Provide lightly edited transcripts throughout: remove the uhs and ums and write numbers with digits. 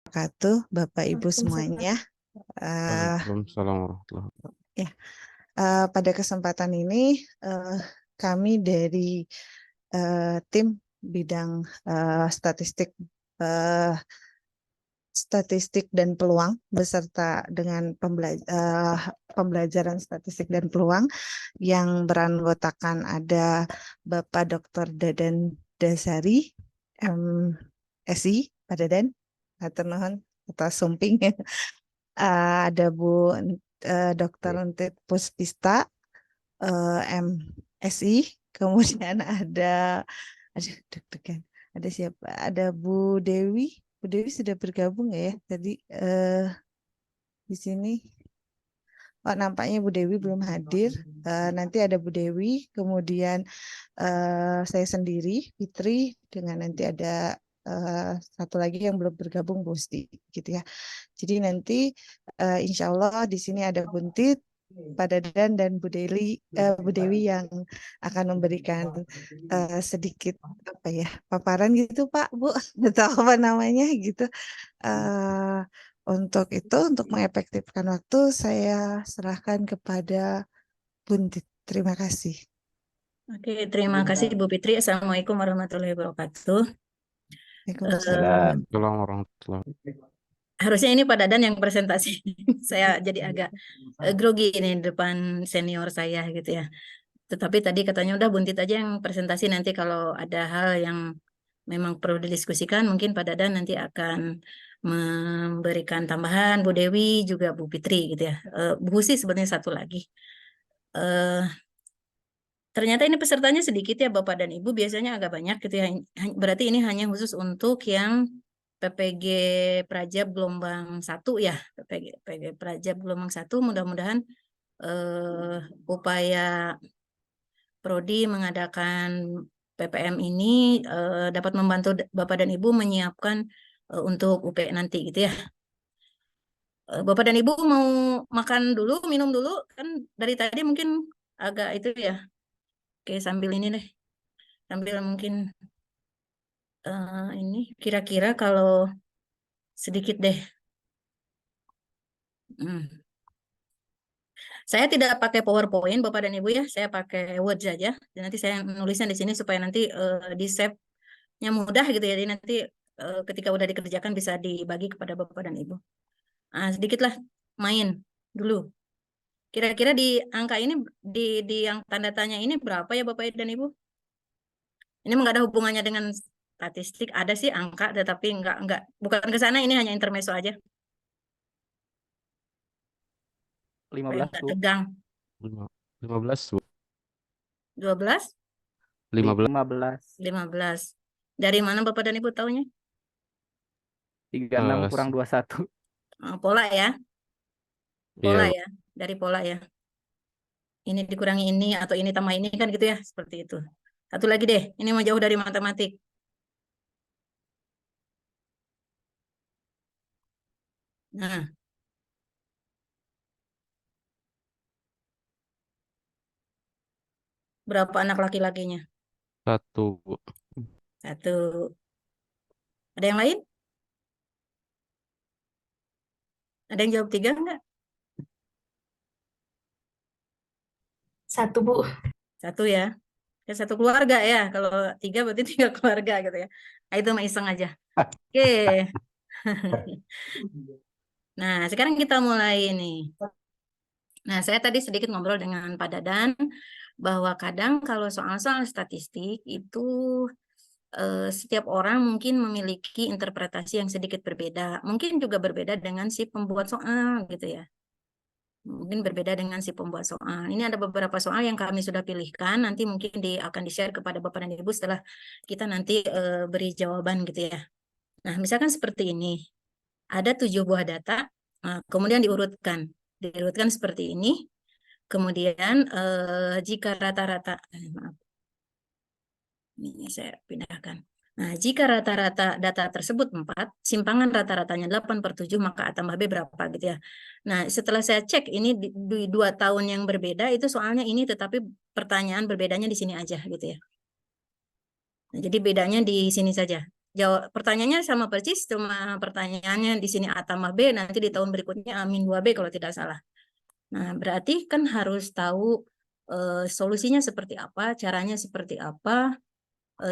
wabarakatuh, Bapak Ibu semuanya. Waalaikumsalam warahmatullahi wabarakatuh. Ya, pada kesempatan ini kami dari tim bidang statistik dan peluang beserta dengan pembelajaran statistik dan peluang yang beranggotakan ada Bapak Dr. Dadan Dasari, MSI, Pak Dadan, hatur nuhun atas sumping. Ada Bu Dr. Entit Puspista, MSI, kemudian ada deg-degan. Ada siapa? Ada Bu Dewi. Bu Dewi sudah bergabung ya tadi di sini. Oh, nampaknya Bu Dewi belum hadir. Nanti ada Bu Dewi, kemudian saya sendiri, Fitri, dengan nanti ada satu lagi yang belum bergabung, Bu Usti, gitu ya. Jadi nanti insya Allah di sini ada Buntit, Pak Dadan dan Bu Dewi yang akan memberikan sedikit apa ya paparan gitu Pak Bu atau apa namanya gitu. Untuk itu untuk mengefektifkan waktu saya serahkan kepada Buntit. Terima kasih. Oke, terima kasih Bu Fitri. Assalamualaikum warahmatullahi wabarakatuh. Waalaikumsalam. Assalamualaikum warahmatullahi wabarakatuh. Harusnya ini Pak Dadan yang presentasi. Saya jadi agak grogi ini di depan senior saya gitu ya. Tetapi tadi katanya udah Buntit aja yang presentasi, nanti kalau ada hal yang memang perlu didiskusikan mungkin Pak Dadan nanti akan memberikan tambahan, Bu Dewi juga Bu Fitri gitu ya. Bu Husi sebenarnya satu lagi. Ternyata ini pesertanya sedikit ya Bapak dan Ibu, biasanya agak banyak gitu ya. Berarti ini hanya khusus untuk yang PPG Prajab gelombang 1 ya. PPG Prajab gelombang 1 mudah-mudahan upaya Prodi mengadakan PPM ini dapat membantu Bapak dan Ibu menyiapkan untuk UP nanti gitu ya. Bapak dan Ibu mau makan dulu, minum dulu, kan dari tadi mungkin agak itu ya. Oke, sambil ini deh. Sambil mungkin ini kira-kira kalau sedikit deh. Saya tidak pakai PowerPoint Bapak dan Ibu ya, saya pakai Word saja. Dan nanti saya nulisnya di sini supaya nanti di save-nya mudah gitu ya. Jadi nanti ketika udah dikerjakan bisa dibagi kepada Bapak dan Ibu. Sedikitlah main dulu. Kira-kira di angka ini di yang tanda tanya ini berapa ya Bapak dan Ibu? Ini nggak ada hubungannya dengan statistik, ada sih angka, tetapi nggak bukan ke sana, ini hanya intermezzo aja. 15 Bu. Tegang. 15 Bu. 12? 15. 15. Dari mana Bapak dan Ibu taunya? 36 kurang 21. Pola ya. Pola Iya, ya. Dari pola ya. Ini dikurangi ini atau ini tambah ini kan gitu ya. Seperti itu. Satu lagi deh. Ini mau jauh dari matematik. Nah. Berapa anak laki-lakinya? 1 Bu. 1. Ada yang lain? Ada yang jawab 3 enggak? 1 Bu. 1 ya. Ya, 1 keluarga ya. Kalau 3 berarti 3 keluarga gitu ya. Nah, itu mah iseng aja. Oke. Nah, sekarang kita mulai nih. Nah, saya tadi sedikit ngobrol dengan Pak Dadan bahwa kadang kalau soal-soal statistik itu setiap orang mungkin memiliki interpretasi yang sedikit berbeda. Mungkin juga berbeda dengan si pembuat soal gitu ya. Mungkin berbeda dengan si pembuat soal. Ini ada beberapa soal yang kami sudah pilihkan, nanti mungkin akan di-share kepada Bapak dan Ibu setelah kita nanti beri jawaban gitu ya. Nah, misalkan seperti ini. Ada 7 buah data, kemudian diurutkan seperti ini. Kemudian jika rata-rata, maaf, ini saya pindahkan. Nah, jika rata-rata data tersebut 4, simpangan rata-ratanya 8/7, maka A tambah B berapa gitu ya. Nah, setelah saya cek ini di 2 tahun yang berbeda, itu soalnya ini tetapi pertanyaan berbedanya di sini aja gitu ya. Nah, jadi bedanya di sini saja. jawab pertanyaannya sama persis, cuma pertanyaannya di sini A tambah B, nanti di tahun berikutnya A-2B kalau tidak salah. Nah, berarti kan harus tahu solusinya seperti apa, caranya seperti apa,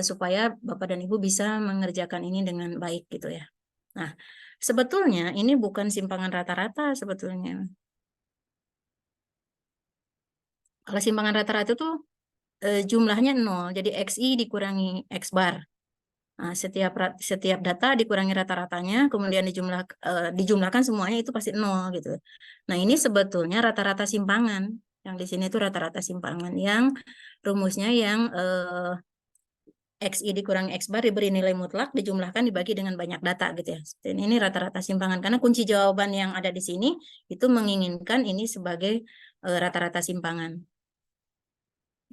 supaya Bapak dan Ibu bisa mengerjakan ini dengan baik gitu ya. Nah, sebetulnya ini bukan simpangan rata-rata sebetulnya. Kalau simpangan rata-rata itu jumlahnya 0, jadi XI dikurangi X bar. Nah, setiap data dikurangi rata-ratanya, kemudian dijumlahkan semuanya itu pasti 0 gitu. Nah, ini sebetulnya rata-rata simpangan. Yang di sini itu rata-rata simpangan yang rumusnya yang XI dikurangi X bar diberi nilai mutlak, dijumlahkan dibagi dengan banyak data gitu ya. Dan ini rata-rata simpangan, karena kunci jawaban yang ada di sini itu menginginkan ini sebagai rata-rata simpangan.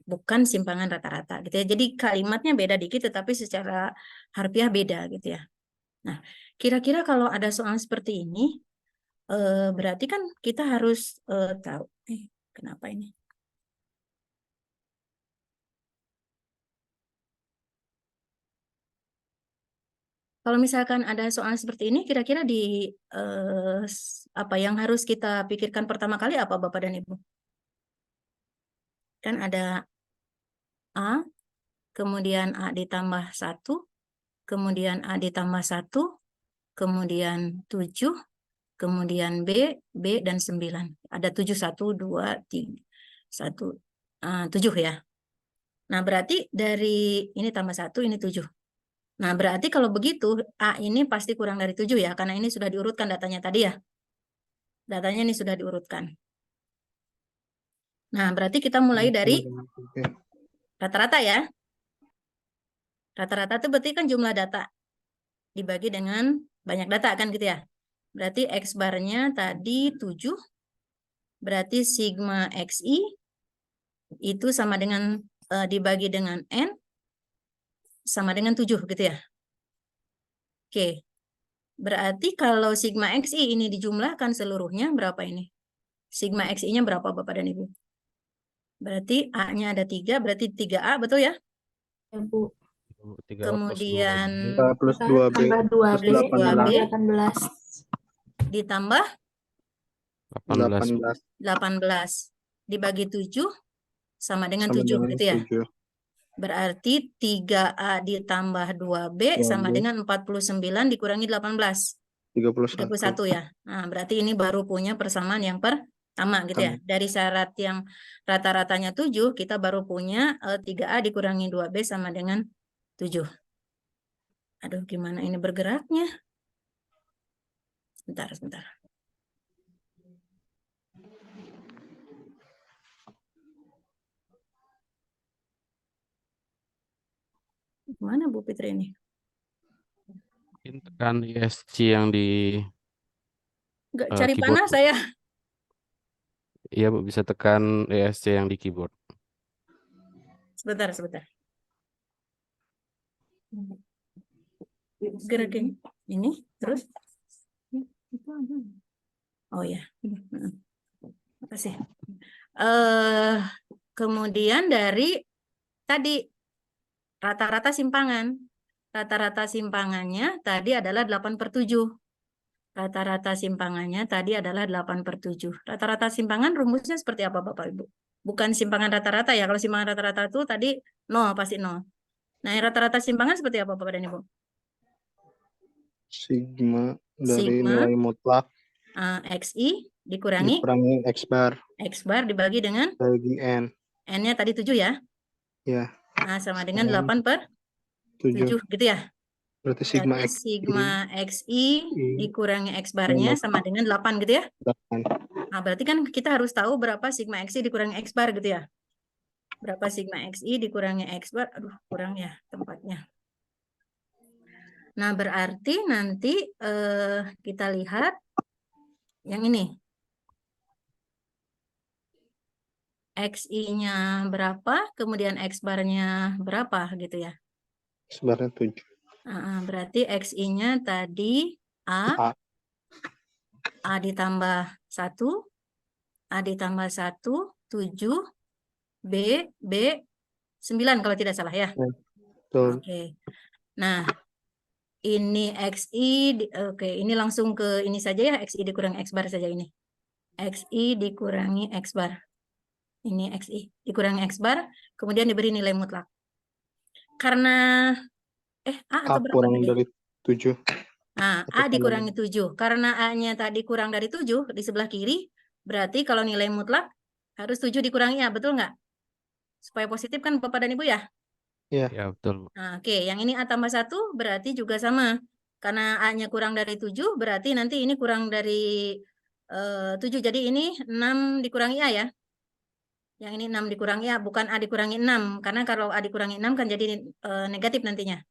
Bukan simpangan rata-rata gitu ya. Jadi kalimatnya beda dikit tetapi secara harfiah beda gitu ya. Nah, kira-kira kalau ada soal seperti ini berarti kan kita harus tahu kenapa ini? Kalau misalkan ada soal seperti ini, kira-kira di apa yang harus kita pikirkan pertama kali apa Bapak dan Ibu? Kan ada A, kemudian A ditambah 1, kemudian A ditambah 1, kemudian 7, kemudian B, B dan 9. Ada 7, 1, 2, 3, 1, 7 ya. Nah, berarti dari ini tambah 1, ini 7. Nah, berarti kalau begitu, A ini pasti kurang dari 7 ya, karena ini sudah diurutkan datanya tadi ya. Datanya ini sudah diurutkan. Nah, berarti kita mulai dari rata-rata ya. Rata-rata itu berarti kan jumlah data dibagi dengan banyak data kan gitu ya. Berarti X barnya tadi 7, berarti sigma XI itu sama dengan dibagi dengan N sama dengan 7 gitu ya. Oke, berarti kalau sigma XI ini dijumlahkan seluruhnya berapa ini? Sigma XI-nya berapa Bapak dan Ibu? Berarti A-nya ada 3, berarti 3A betul ya? Ya, Bu. 3 Kemudian plus 2B. Tambah 2B, plus 2B 18. ditambah 18. 18 dibagi 7 sama dengan 7 gitu ya. Berarti 3A ditambah 2B sama dengan 49 dikurangi 18. 31 ya. Nah, berarti ini baru punya persamaan yang pertama gitu ya. Dari syarat yang rata-ratanya 7, kita baru punya 3A dikurangi 2B sama dengan 7. Aduh, gimana ini bergeraknya? Sebentar. Mana Bu Fitri ini? Tekan ESC yang di Nggak cari keyboard. panah saya. Iya Bu, bisa tekan ESC yang di keyboard. Sebentar. Gerakin ini terus. Oh ya. Makasih. Kemudian dari tadi rata-rata simpangan. Rata-rata simpangannya tadi adalah 8/7. Rata-rata simpangannya tadi adalah 8/7. Rata-rata simpangan rumusnya seperti apa Bapak Ibu? Bukan simpangan rata-rata ya. Kalau simpangan rata-rata itu tadi 0, pasti 0. Nah, rata-rata simpangan seperti apa Bapak dan Ibu? Sigma dari nilai mutlak XI dikurangi X bar. X bar dibagi dengan Bagi N. N-nya tadi 7 ya? Ya. Nah, sama dengan 8/7 gitu ya? Berarti sigma Berarti X. sigma XI dikurangi X barnya sama dengan 8 gitu ya? 8. Nah, berarti kan kita harus tahu berapa sigma XI dikurangi X bar gitu ya? Berapa sigma XI dikurangi X bar? Aduh, kurang ya tempatnya. Nah, berarti nanti kita lihat yang ini. XI-nya berapa, kemudian X bar-nya berapa gitu ya? X barnya 7. Berarti XI-nya tadi A ditambah 1, A ditambah 1, 7, B 9 kalau tidak salah ya. Betul. Oke. Nah, Ini XI, oke, ini langsung ke ini saja ya, XI dikurangi X bar saja ini. XI dikurangi X bar. Ini XI dikurangi X bar, kemudian diberi nilai mutlak. Karena, A A atau berapa kurang tadi? dari 7. Nah, Atau A tambah dikurangi 7. Karena A-nya tadi kurang dari 7 di sebelah kiri, berarti kalau nilai mutlak harus 7 dikurangi A, betul nggak? Supaya positif kan Bapak dan Ibu ya? Ya, Ya, betul. Nah, oke, yang ini A tambah 1 berarti juga sama. Karena A-nya kurang dari 7, berarti nanti ini kurang dari 7. Jadi ini 6 dikurangi A ya. Yang ini 6 dikurangi A, bukan A dikurangi 6. Karena kalau A dikurangi 6 kan jadi negatif nantinya.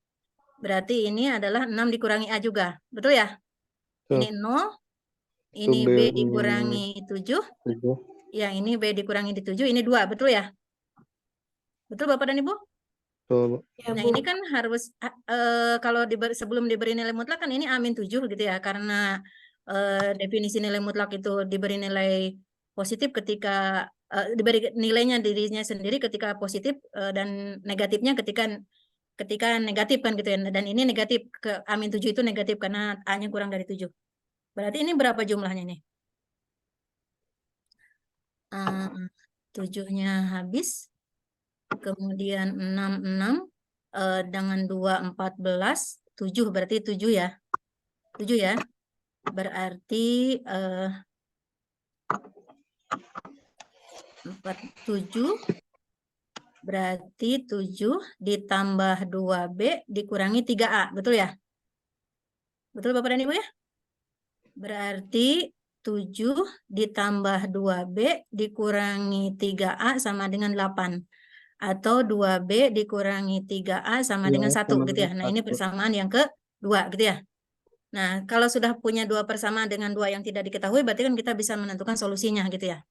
Berarti ini adalah 6 dikurangi A juga. Betul ya? Ini 0, ini itu B B dikurangi 7. 7. Yang ini B dikurangi di 7, ini 2. Betul ya? Betul Bapak dan Ibu? Betul. Ya, Nah, Bu. ini kan harus kalau sebelum diberi nilai mutlak kan ini A-7 gitu ya, karena definisi nilai mutlak itu diberi nilai positif ketika diberi nilainya dirinya sendiri ketika positif dan negatifnya ketika negatif kan gitu ya. Dan ini negatif ke A-7 itu negatif karena A-nya kurang dari 7. Berarti ini berapa jumlahnya nih? 7-nya habis. Kemudian 6 dengan 2 14, 7 berarti 7 ya. 7 ya. Berarti 7 berarti 7 ditambah 2B dikurangi 3A, betul ya? Betul Bapak dan Ibu ya? Berarti 7 ditambah 2B dikurangi 3A sama dengan 8. Atau 2B dikurangi 3A sama dengan 1 gitu ya. Nah, ini persamaan yang kedua gitu ya. Nah, kalau sudah punya dua persamaan dengan dua yang tidak diketahui, berarti kan kita bisa menentukan solusinya gitu ya.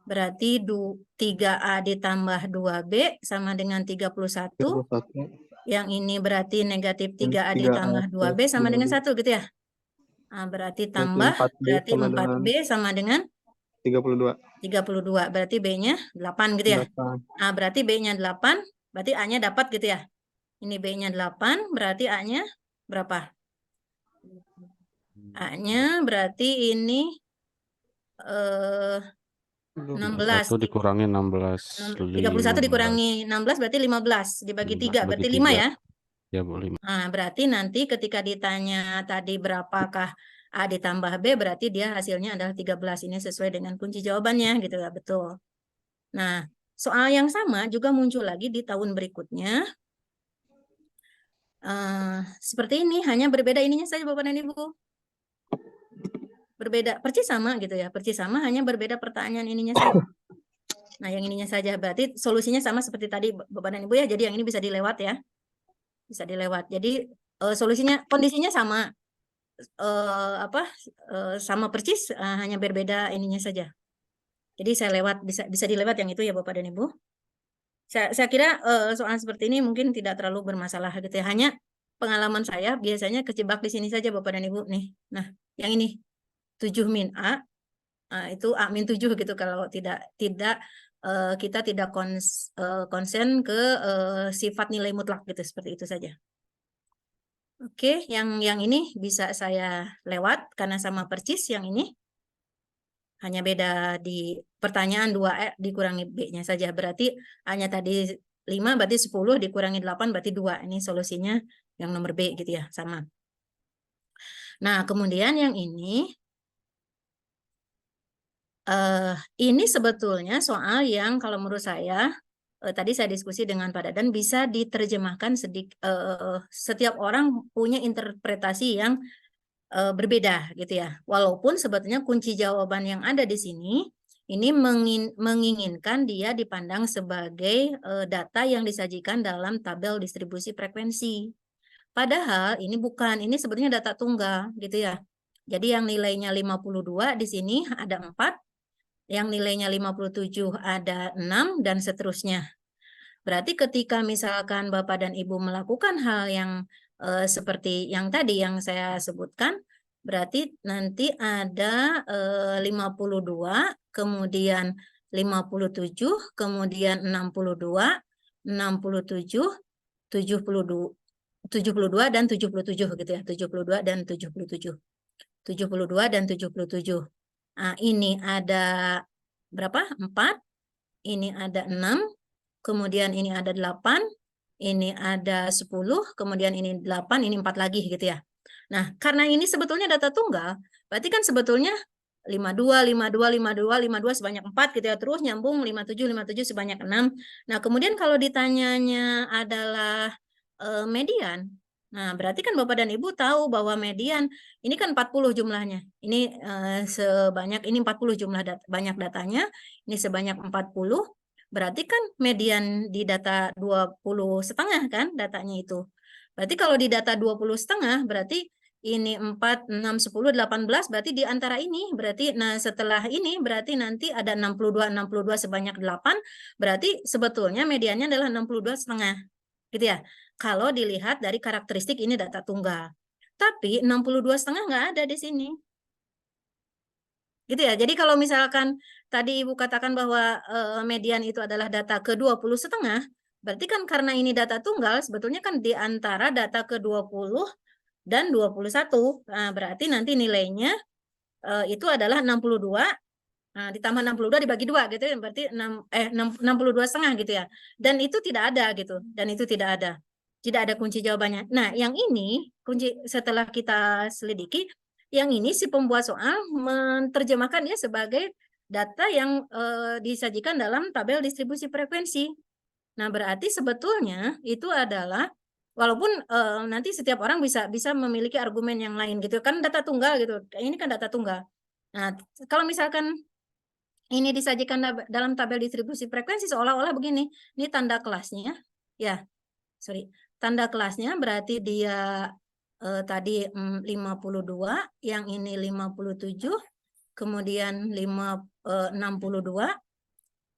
Berarti 3A ditambah 2B sama dengan 31. 31. Yang ini berarti negatif 3A 3A ditambah 2B sama dengan 1 gitu ya. Nah, berarti tambah, 4B berarti sama 4B sama dengan 32. 32. Berarti B-nya 8 gitu ya. 8. Nah, berarti B-nya 8, berarti A-nya dapat gitu ya. Ini B-nya 8, berarti A-nya berapa? A-nya berarti ini 16. 1 dikurangi 16. 31 dikurangi 16 berarti 15. Dibagi 3 berarti 5 ya. Ya, Bu, 5. Nah, berarti nanti ketika ditanya tadi berapakah A ditambah B, berarti dia hasilnya adalah 13. Ini sesuai dengan kunci jawabannya gitu ya, betul. Nah, soal yang sama juga muncul lagi di tahun berikutnya. Seperti ini, hanya berbeda ininya saja Bapak dan Ibu. Berbeda, persis sama gitu ya, persis sama, hanya berbeda pertanyaan ininya saja. Nah, yang ininya saja berarti solusinya sama seperti tadi Bapak dan Ibu ya, jadi yang ini bisa dilewat ya. Bisa dilewat. Jadi solusinya, kondisinya sama. Sama persis, hanya berbeda ininya saja. Jadi saya lewat, bisa dilewat yang itu ya Bapak dan Ibu. Saya kira soal seperti ini mungkin tidak terlalu bermasalah gitu ya. Hanya pengalaman saya biasanya kejebak di sini saja Bapak dan Ibu nih. Nah, yang ini 7 min A, itu A min 7 gitu kalau tidak kita tidak konsen ke sifat nilai mutlak gitu, seperti itu saja. Oke, yang ini bisa saya lewat karena sama persis yang ini. Hanya beda di pertanyaan 2 dikurangi B-nya saja. Berarti hanya tadi 5 berarti 10 dikurangi 8 berarti 2. Ini solusinya yang nomor B gitu ya, sama. Nah, kemudian yang ini sebetulnya soal yang kalau menurut saya tadi saya diskusi dengan Pak Dadan bisa diterjemahkan setiap orang punya interpretasi yang berbeda gitu ya. Walaupun sebetulnya kunci jawaban yang ada di sini ini menginginkan dia dipandang sebagai data yang disajikan dalam tabel distribusi frekuensi. Padahal ini bukan, ini sebetulnya data tunggal gitu ya. Jadi yang nilainya 52 di sini ada 4, yang nilainya 57 ada 6 dan seterusnya. Berarti ketika misalkan Bapak dan Ibu melakukan hal yang seperti yang tadi yang saya sebutkan, berarti nanti ada 52, kemudian 57, kemudian 62, 67, 72, 72 dan 77 gitu ya. 72 dan 77. 72 dan 77. Nah, ini ada berapa? 4. Ini ada 6. Kemudian ini ada 8. Ini ada 10. Kemudian ini 8. Ini 4 lagi gitu ya. Nah, karena ini sebetulnya data tunggal, berarti kan sebetulnya 52, 52, 52, 52 sebanyak 4 gitu ya. Terus nyambung 57, 57 sebanyak 6. Nah, kemudian kalau ditanyanya adalah median, nah berarti kan Bapak dan Ibu tahu bahwa median ini kan 40 jumlahnya. Ini sebanyak ini 40 jumlah banyak datanya, ini sebanyak 40. Berarti kan median di data 20 setengah kan datanya itu. Berarti kalau di data 20 setengah berarti ini 4, 6, 10, 18 berarti di antara ini berarti nah setelah ini berarti nanti ada 62, 62 sebanyak 8 berarti sebetulnya mediannya adalah 62 setengah gitu ya. Kalau dilihat dari karakteristik ini data tunggal. Tapi 62 setengah nggak ada di sini. Gitu ya. Jadi kalau misalkan tadi Ibu katakan bahwa median itu adalah data ke-20 setengah, berarti kan karena ini data tunggal, sebetulnya kan di antara data ke-20 dan 21. Nah, berarti nanti nilainya itu adalah 62, nah, ditambah 62 dibagi 2 gitu ya, berarti 62 setengah gitu ya. Dan itu tidak ada gitu, dan itu tidak ada. Tidak ada kunci jawabannya. Nah, yang ini kunci setelah kita selidiki, yang ini si pembuat soal menerjemahkan dia sebagai data yang disajikan dalam tabel distribusi frekuensi. Nah, berarti sebetulnya itu adalah walaupun nanti setiap orang bisa memiliki argumen yang lain gitu kan data tunggal gitu. Ini kan data tunggal. Nah, kalau misalkan ini disajikan dalam tabel distribusi frekuensi seolah-olah begini. Ini tanda kelasnya. Ya, sorry. Tanda kelasnya berarti dia tadi 52, yang ini 57, kemudian 62,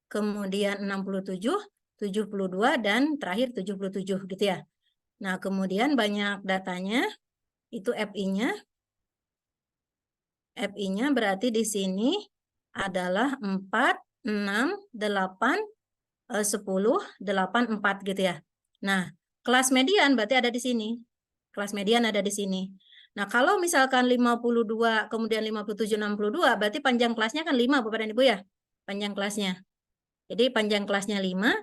kemudian 67, 72, dan terakhir 77 gitu ya. Nah, kemudian banyak datanya, itu FI-nya. FI-nya berarti di sini adalah 4, 6, 8, 10, 8, 4 gitu ya. Nah, kelas median berarti ada di sini. Kelas median ada di sini. Nah, kalau misalkan 52, kemudian 57, 62, berarti panjang kelasnya kan 5, Bapak dan Ibu ya. Panjang kelasnya. Jadi panjang kelasnya 5.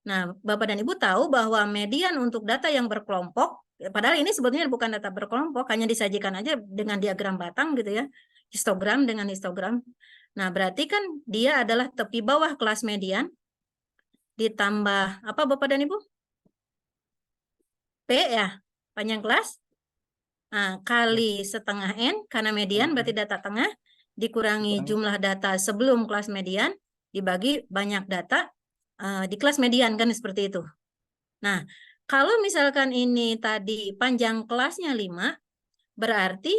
Nah, Bapak dan Ibu tahu bahwa median untuk data yang berkelompok, padahal ini sebetulnya bukan data berkelompok, hanya disajikan aja dengan diagram batang gitu ya. Histogram dengan histogram. Nah, berarti kan dia adalah tepi bawah kelas median, ditambah apa Bapak dan Ibu? P ya, panjang kelas. Nah, kali setengah N, karena median berarti data tengah, dikurangi jumlah data sebelum kelas median, dibagi banyak data di kelas median, kan seperti itu. Nah, kalau misalkan ini tadi panjang kelasnya 5, berarti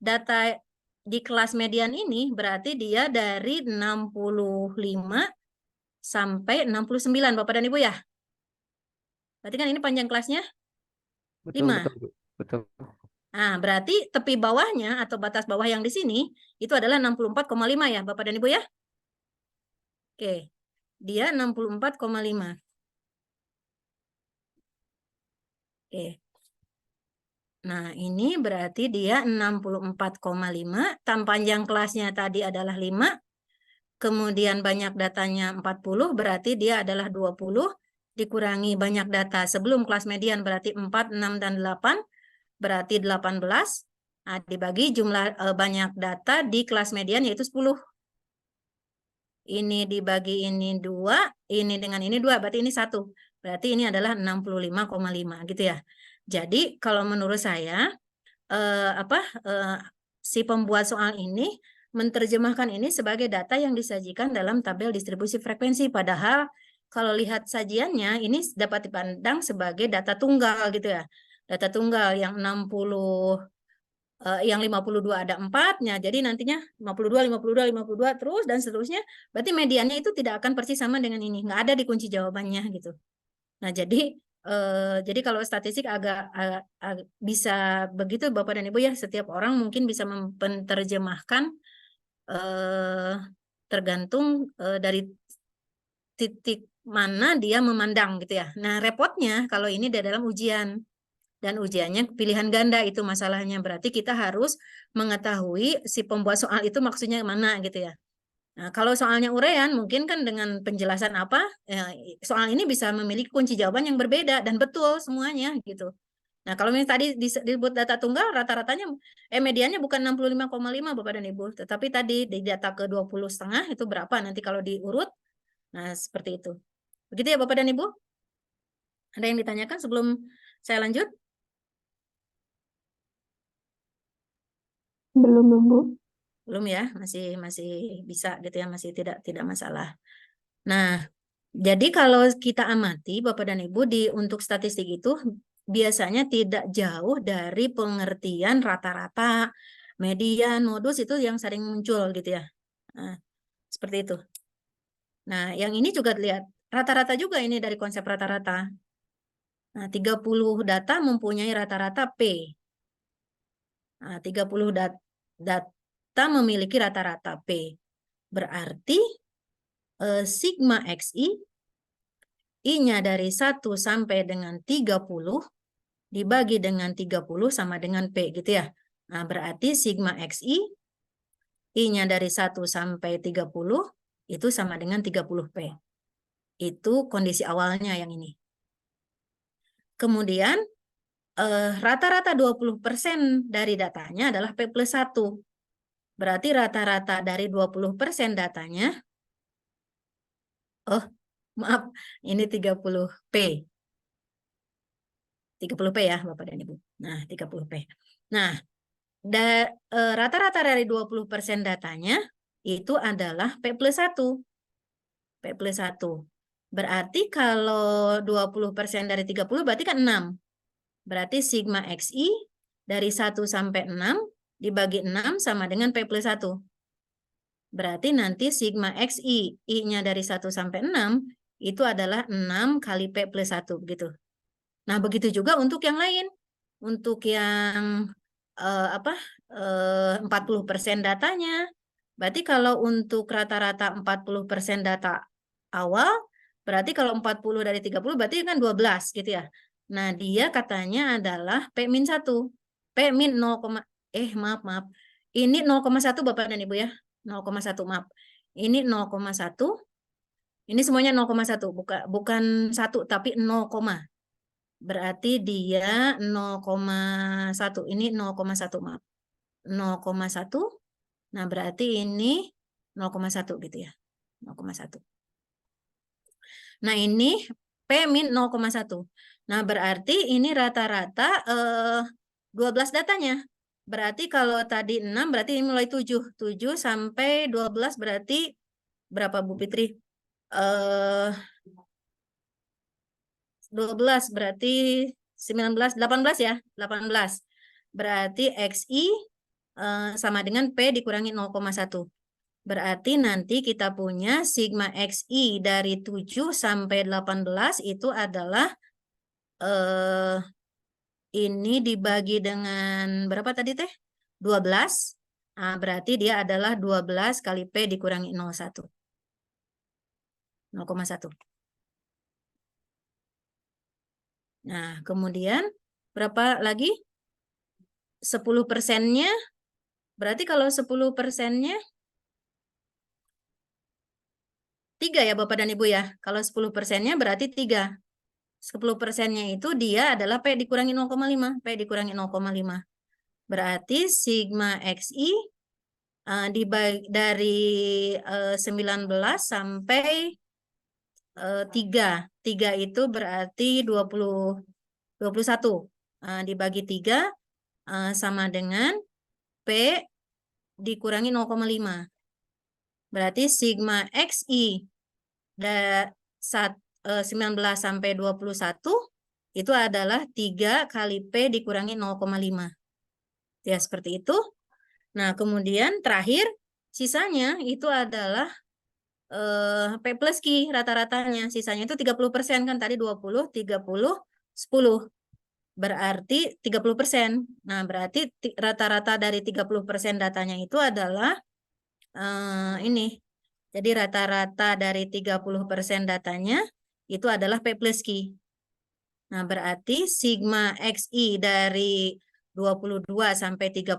data di kelas median ini berarti dia dari 65 sampai 69, Bapak dan Ibu ya. Berarti kan ini panjang kelasnya Betul, 5. betul. Nah, berarti tepi bawahnya atau batas bawah yang di sini itu adalah 64,5 ya, Bapak dan Ibu ya. Oke. Dia 64,5. Oke. Nah, ini berarti dia 64,5. Panjang kelasnya tadi adalah 5. Kemudian banyak datanya 40, berarti dia adalah 20. Dikurangi banyak data sebelum kelas median berarti 4, 6, dan 8. Berarti 18. Nah, dibagi jumlah banyak data di kelas median yaitu 10. Ini dibagi ini 2, ini dengan ini 2, berarti ini 1. Berarti ini adalah 65,5 gitu ya. Jadi kalau menurut saya si pembuat soal ini menerjemahkan ini sebagai data yang disajikan dalam tabel distribusi frekuensi. Padahal kalau lihat sajiannya ini dapat dipandang sebagai data tunggal gitu ya. Data tunggal yang 60 yang 52 ada 4-nya. Jadi nantinya 52, 52, 52 terus dan seterusnya. Berarti mediannya itu tidak akan persis sama dengan ini. Nggak ada di kunci jawabannya gitu. Nah, jadi kalau statistik agak bisa begitu Bapak dan Ibu ya, setiap orang mungkin bisa menerjemahkan tergantung dari titik mana dia memandang gitu ya. Nah, repotnya kalau ini di dalam ujian dan ujiannya pilihan ganda itu masalahnya. Berarti kita harus mengetahui si pembuat soal itu maksudnya mana gitu ya. Nah, kalau soalnya uraian mungkin kan dengan penjelasan apa ya, soal ini bisa memiliki kunci jawaban yang berbeda dan betul semuanya gitu. Nah, kalau misalnya tadi disebut data tunggal rata-ratanya mediannya bukan 65,5 Bapak dan Ibu, tetapi tadi di data ke 20,5 itu berapa nanti kalau diurut. Nah, seperti itu. Begitu ya Bapak dan Ibu? Ada yang ditanyakan sebelum saya lanjut? Belum, Bu. Belum ya, masih bisa gitu ya, masih tidak masalah. Nah, jadi kalau kita amati Bapak dan Ibu untuk statistik itu biasanya tidak jauh dari pengertian rata-rata, median, modus itu yang sering muncul gitu ya. Nah, seperti itu. Nah, yang ini juga lihat rata-rata juga ini dari konsep rata-rata. Nah, 30 data mempunyai rata-rata P. Nah, 30 data memiliki rata-rata P. Berarti sigma XI I-nya dari 1 sampai dengan 30 dibagi dengan 30 sama dengan P gitu ya. Nah, berarti sigma XI I-nya dari 1 sampai 30 itu sama dengan 30P. Itu kondisi awalnya yang ini. Kemudian rata-rata 20% dari datanya adalah P plus 1. Berarti rata-rata dari 20% datanya, oh maaf, ini 30P. 30P ya Bapak dan Ibu. Nah, 30P. Nah, rata-rata dari 20% datanya itu adalah P plus 1. P plus 1. Berarti kalau 20% dari 30 berarti kan 6. Berarti sigma XI dari 1 sampai 6 dibagi 6 sama dengan P plus 1. Berarti nanti sigma XI, I-nya dari 1 sampai 6, itu adalah 6 kali P plus 1. Begitu. Nah, begitu juga untuk yang lain. Untuk yang 40% datanya. Berarti kalau untuk rata-rata 40% data awal, berarti kalau 40 dari 30 berarti kan 12 gitu ya. Nah, dia katanya adalah P-1. P-0, maaf. Ini 0,1 Bapak dan Ibu ya. 0,1 maaf. Ini 0,1. Ini semuanya 0,1, bukan 1 tapi 0, berarti dia 0,1. Ini 0,1 maaf. 0,1. Nah, berarti ini 0,1 gitu ya. 0,1. Nah, ini P-0,1. Nah, berarti ini rata-rata 12 datanya. Berarti kalau tadi 6 berarti ini mulai 7. 7 sampai 12 berarti berapa Bu Fitri? 12 berarti 19, 18 ya, 18. Berarti XI sama dengan P dikurangi 0,1. Berarti nanti kita punya sigma XI dari 7 sampai 18 itu adalah ini dibagi dengan berapa tadi teh? 12. Nah, berarti dia adalah 12 kali P dikurangi 0,1. 0,1. Nah, kemudian berapa lagi? 10%-nya, berarti kalau 10%-nya 3 ya Bapak dan Ibu ya. Kalau 10%-nya berarti 3. 10%-nya itu dia adalah P dikurangi 0,5. P dikurangi 0,5. Berarti sigma XI dari 19 sampai 3. 3 itu berarti 21. Dibagi 3 sama dengan P dikurangi 0,5. Berarti sigma XI 19 sampai 21 itu adalah 3 kali P dikurangi 0,5. Ya, seperti itu. Nah, kemudian terakhir sisanya itu adalah P plus Q rata-ratanya. Sisanya itu 30% kan tadi 20, 30, 10. Berarti 30%. Nah, berarti rata-rata dari 30% datanya itu adalah ini Jadi rata-rata dari 30% datanya itu adalah P plus Q. Nah, berarti sigma XI dari 22 sampai 30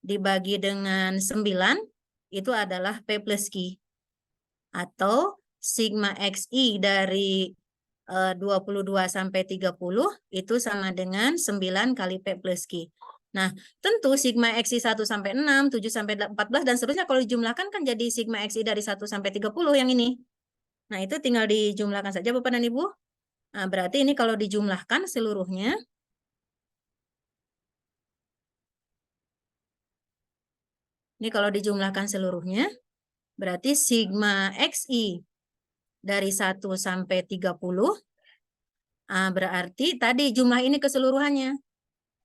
dibagi dengan 9 itu adalah P plus Q. Atau sigma XI dari 22 sampai 30 itu sama dengan 9 kali P plus Q. Nah, tentu sigma XI 1 sampai 6, 7 sampai 14 dan seterusnya kalau dijumlahkan kan jadi sigma XI dari 1 sampai 30 yang ini. Nah, itu tinggal dijumlahkan saja Bapak dan Ibu. Nah, berarti ini kalau dijumlahkan seluruhnya berarti sigma XI dari 1 sampai 30 berarti tadi jumlah ini keseluruhannya.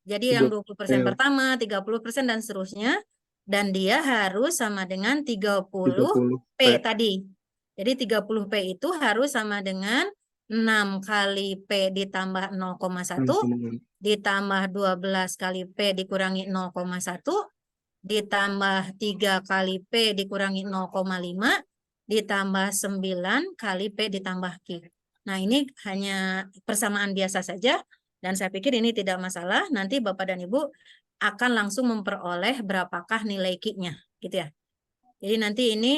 Jadi yang 20% pertama, 30% dan seterusnya. Dan dia harus sama dengan 30 P tadi. Jadi 30 P itu harus sama dengan 6 kali P ditambah 0,1 ditambah 12 kali P dikurangi 0,1 ditambah 3 kali P dikurangi 0,5 ditambah 9 kali P ditambah Q. Nah, ini hanya persamaan biasa saja dan saya pikir ini tidak masalah. Nanti Bapak dan Ibu akan langsung memperoleh berapakah nilai Q-nya, gitu ya. Jadi nanti ini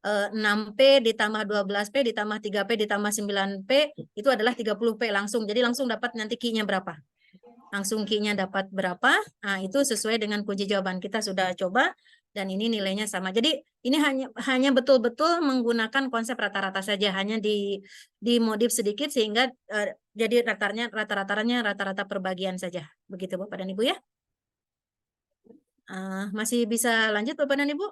6P ditambah 12P ditambah 3P ditambah 9P itu adalah 30P langsung. Jadi langsung dapat nanti Q-nya berapa. Langsung Q-nya dapat berapa. Nah, itu sesuai dengan kunci jawaban. Kita sudah coba dan ini nilainya sama. Jadi ini hanya betul-betul menggunakan konsep rata-rata saja. Hanya dimodif sedikit sehingga jadi rata-rata perbagian saja. Begitu Bapak dan Ibu ya. Masih bisa lanjut Bapak dan Ibu?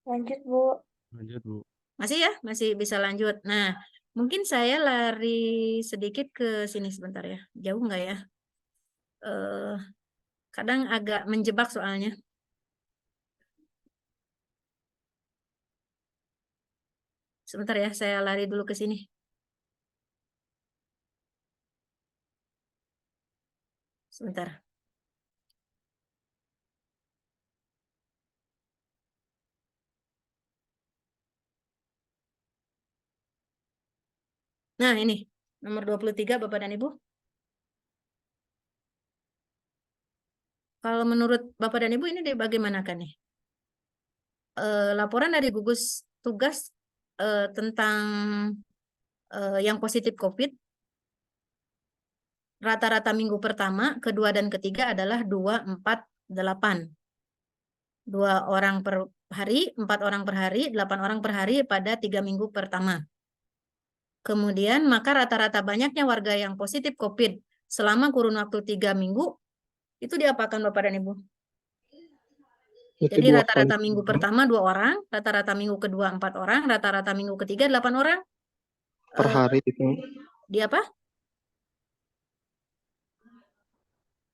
Lanjut, Bu. Lanjut, Bu. Masih ya? Masih bisa lanjut. Nah, mungkin saya lari sedikit ke sini sebentar ya. Jauh nggak ya? Kadang agak menjebak soalnya. Sebentar ya, saya lari dulu ke sini. Sebentar. Nah, ini nomor 23 Bapak dan Ibu. Kalau menurut Bapak dan Ibu ini bagaimanakan nih? Laporan dari gugus tugas tentang yang positif COVID, rata-rata minggu pertama, kedua dan ketiga adalah 2, 4, 8. 2 orang per hari, 4 orang per hari, 8 orang per hari pada 3 minggu pertama. Kemudian maka rata-rata banyaknya warga yang positif COVID selama kurun waktu 3 minggu, itu diapakan Bapak dan Ibu? Jadi rata-rata minggu pertama 2 orang, rata-rata minggu kedua 4 orang, rata-rata minggu ketiga 8 orang. Per hari itu. Di apa?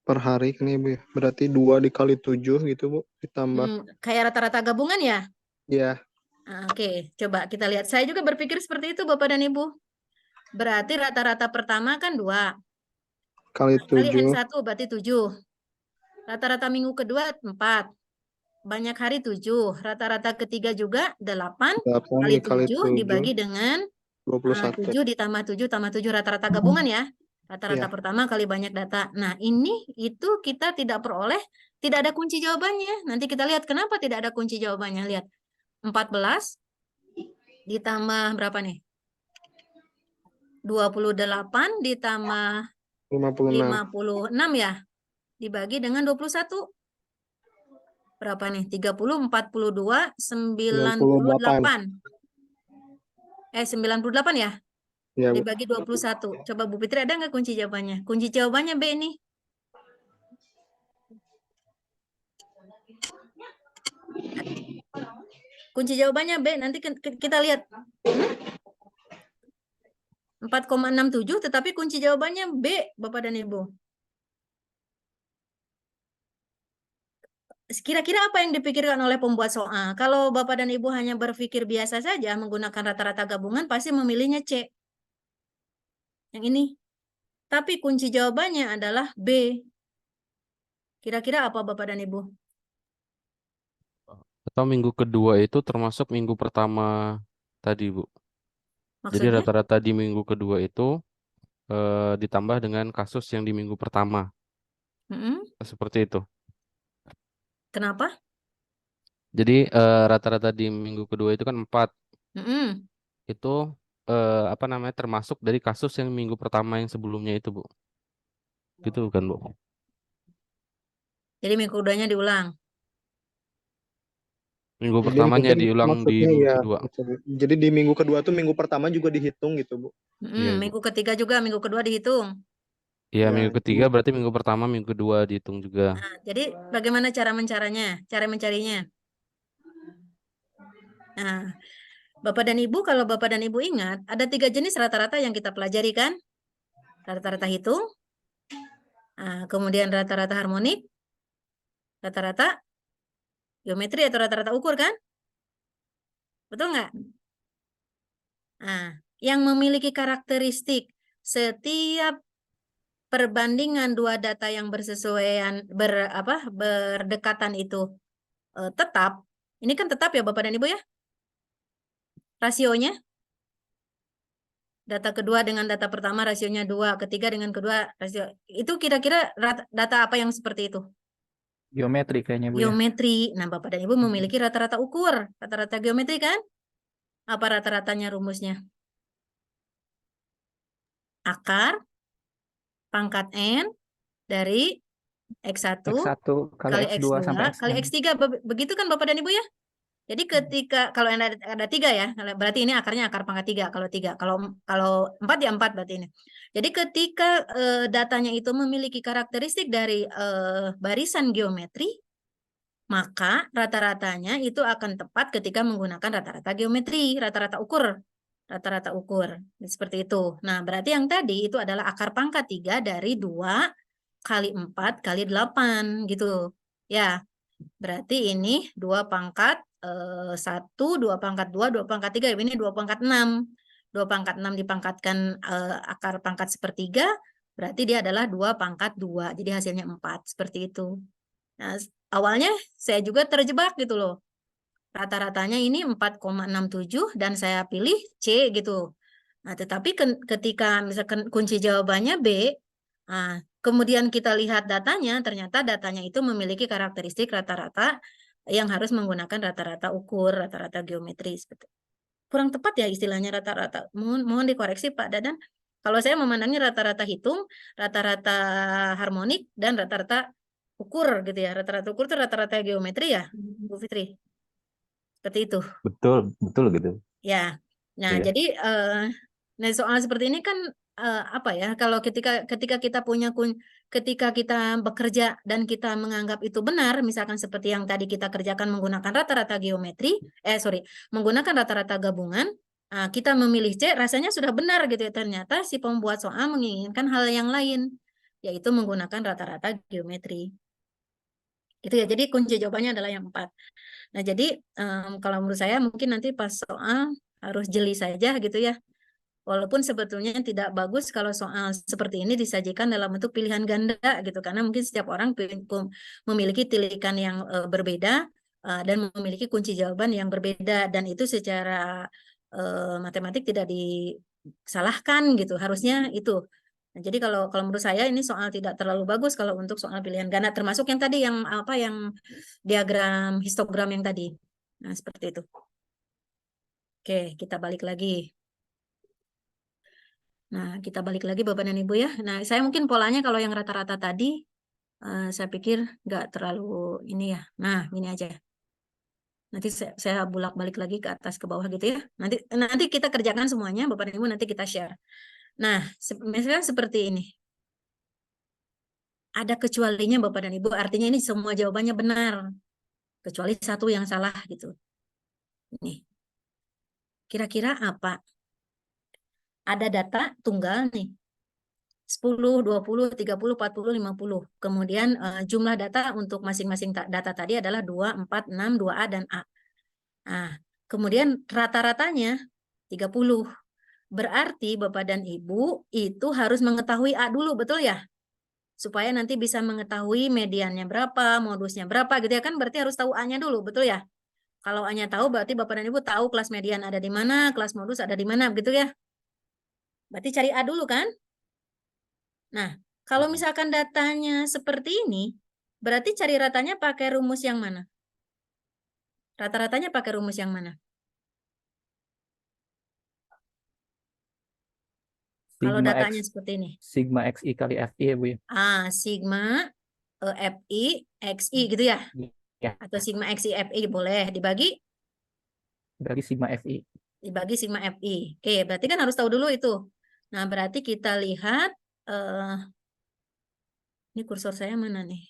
Per hari kan Ibu ya. Berarti 2 dikali 7 gitu Bu, ditambah. Kayak rata-rata gabungan ya? Iya. Oke, coba kita lihat. Saya juga berpikir seperti itu Bapak dan Ibu. Berarti rata-rata pertama kan 2. Kali 7. Kali N1 berarti 7. Rata-rata minggu kedua 4. Banyak hari 7. Rata-rata ketiga juga 8. Kali 7 dibagi dengan 21. 7 ditambah 7 tambah 7 rata-rata gabungan ya. Rata-rata pertama kali banyak data. Nah, ini itu kita tidak peroleh, tidak ada kunci jawabannya. Nanti kita lihat kenapa tidak ada kunci jawabannya. Lihat. 14 ditambah berapa nih? 28 ditambah 56 ya. Dibagi dengan 21. Berapa nih? 30, 42, 98. 98 ya? Ya, Bu. Dibagi 21. Coba Bu Fitri ada nggak kunci jawabannya? Kunci jawabannya B nih. Kunci jawabannya B. Nanti kita lihat. 4,67 tetapi kunci jawabannya B, Bapak dan Ibu. Kira-kira apa yang dipikirkan oleh pembuat soal? Kalau Bapak dan Ibu hanya berpikir biasa saja menggunakan rata-rata gabungan, pasti memilihnya C. Yang ini. Tapi kunci jawabannya adalah B. Kira-kira apa Bapak dan Ibu? Atau minggu kedua itu termasuk minggu pertama tadi, Bu. Jadi Maksudnya? rata-rata di minggu kedua itu ditambah dengan kasus yang di minggu pertama. Mm-mm. Seperti itu. Kenapa? Jadi rata-rata di minggu kedua itu kan 4. Mm-mm. Itu apa namanya termasuk dari kasus yang minggu pertama yang sebelumnya itu, Bu. Gitu kan, Bu? Jadi minggu keduanya diulang. Minggu Jadi pertamanya mungkin diulang di maksudnya minggu ya, kedua. betul. Jadi di minggu kedua tuh minggu pertama juga dihitung gitu, Bu. Mm-mm. Iya, Ibu. Minggu ketiga juga, minggu kedua dihitung. Iya, Ya, minggu itu, ketiga Bu. berarti minggu pertama, minggu kedua dihitung juga. Nah, jadi bagaimana cara mencarinya? Nah, Bapak dan Ibu, kalau Bapak dan Ibu ingat, ada 3 jenis rata-rata yang kita pelajari kan? Rata-rata hitung, kemudian rata-rata harmonik, rata-rata geometri atau rata-rata ukur kan? Betul nggak? Nah, yang memiliki karakteristik setiap perbandingan dua data yang berdekatan itu tetap. Ini kan tetap ya Bapak dan Ibu ya? Rasionya data kedua dengan data pertama rasionya 2, ketiga dengan kedua rasio. Itu kira-kira data apa yang seperti itu? Geometri kayaknya, Bu, ya. Geometri. Nah, Bapak dan Ibu memiliki rata-rata ukur, rata-rata geometri kan? Apa rata-ratanya rumusnya? Akar pangkat N dari X1 X1 kali kali X2 X2 sampai kali Xn. X3. Begitu kan Bapak dan Ibu ya? Jadi ketika kalau ada 3 ya, berarti ini akarnya akar pangkat 3 kalau 3. Kalau 4 ya 4 berarti ini. Jadi ketika datanya itu memiliki karakteristik dari barisan geometri, maka rata-ratanya itu akan tepat ketika menggunakan rata-rata geometri, rata-rata ukur. Rata-rata ukur. Seperti itu. Nah, berarti yang tadi itu adalah akar pangkat 3 dari 2 kali 4 kali 8 gitu. Ya, berarti ini 2 pangkat 1, 2 pangkat 2, 2 pangkat 3. Ini 2 pangkat 6. 2 pangkat 6 dipangkatkan akar pangkat sepertiga, berarti dia adalah 2 pangkat 2. Jadi hasilnya 4. Seperti itu. Nah, awalnya saya juga terjebak gitu loh. Rata-ratanya ini 4,67 dan saya pilih C gitu. Nah, tetapi ketika misalkan kunci jawabannya B, kemudian kita lihat datanya, ternyata datanya itu memiliki karakteristik rata-rata yang harus menggunakan rata-rata ukur, rata-rata geometri. Kurang tepat ya istilahnya rata-rata. Mohon dikoreksi Pak Dadan. Kalau saya memandangnya rata-rata hitung, rata-rata harmonik, dan rata-rata ukur gitu ya. Rata-rata ukur itu rata-rata geometri ya, Bu Fitri. Seperti itu. Betul gitu. Ya. Nah, Iya. jadi nah soal seperti ini kan apa ya? Kalau ketika ketika kita bekerja dan kita menganggap itu benar, misalkan seperti yang tadi kita kerjakan menggunakan rata-rata geometri, menggunakan rata-rata gabungan, kita memilih C, rasanya sudah benar gitu ya. Ternyata si pembuat soal menginginkan hal yang lain, yaitu menggunakan rata-rata geometri. Itu ya. Jadi kunci jawabannya adalah yang 4. Nah, jadi kalau menurut saya mungkin nanti pas soal harus jeli saja gitu ya. Walaupun sebetulnya tidak bagus kalau soal seperti ini disajikan dalam bentuk pilihan ganda gitu. Karena mungkin setiap orang memiliki tilikan yang berbeda dan memiliki kunci jawaban yang berbeda. Dan itu secara matematik tidak disalahkan gitu. Harusnya itu. Nah, jadi kalau menurut saya ini soal tidak terlalu bagus kalau untuk soal pilihan ganda, termasuk yang tadi yang diagram histogram yang tadi. Nah, seperti itu. Oke, kita balik lagi. Nah, kita balik lagi Bapak dan Ibu ya. Nah, saya mungkin polanya kalau yang rata-rata tadi, saya pikir nggak terlalu ini ya. Nah, ini aja. Nanti saya bulak-balik lagi ke atas ke bawah gitu ya. Nanti kita kerjakan semuanya, Bapak dan Ibu, nanti kita share. Nah, misalnya seperti ini. Ada kecualinya Bapak dan Ibu, artinya ini semua jawabannya benar. Kecuali satu yang salah gitu. Nih. Kira-kira apa? Ada data tunggal nih. 10, 20, 30, 40, 50. Kemudian jumlah data untuk masing-masing data tadi adalah 2, 4, 6, 2A dan A. Nah, kemudian rata-ratanya 30. Berarti Bapak dan Ibu itu harus mengetahui A dulu, betul ya? Supaya nanti bisa mengetahui mediannya berapa, modusnya berapa gitu ya kan, berarti harus tahu A-nya dulu, betul ya? Kalau A-nya tahu, berarti Bapak dan Ibu tahu kelas median ada di mana, kelas modus ada di mana, begitu ya. Berarti cari A dulu kan? Nah, kalau misalkan datanya seperti ini, berarti cari ratanya pakai rumus yang mana? Rata-ratanya pakai rumus yang mana? Kalau Sigma datanya X, seperti ini. sigma XI kali FI ya Bu ya. Sigma FI XI gitu ya? Ya, Atau sigma XI FI boleh dibagi dari sigma FI. sigma FI. Oke, berarti kan harus tahu dulu itu. Nah, berarti kita lihat ini kursor saya mana nih?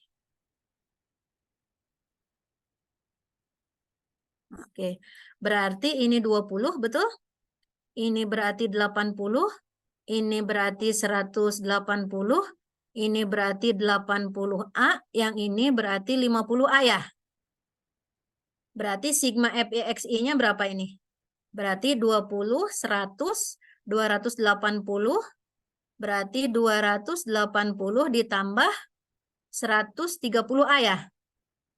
Oke. Berarti ini 20, betul? Ini berarti 80, ini berarti 180, ini berarti 80A, yang ini berarti 50A ya. Berarti sigma FIXI-nya berapa ini? Berarti 20, 100, 280, berarti 280 ditambah 130A ya.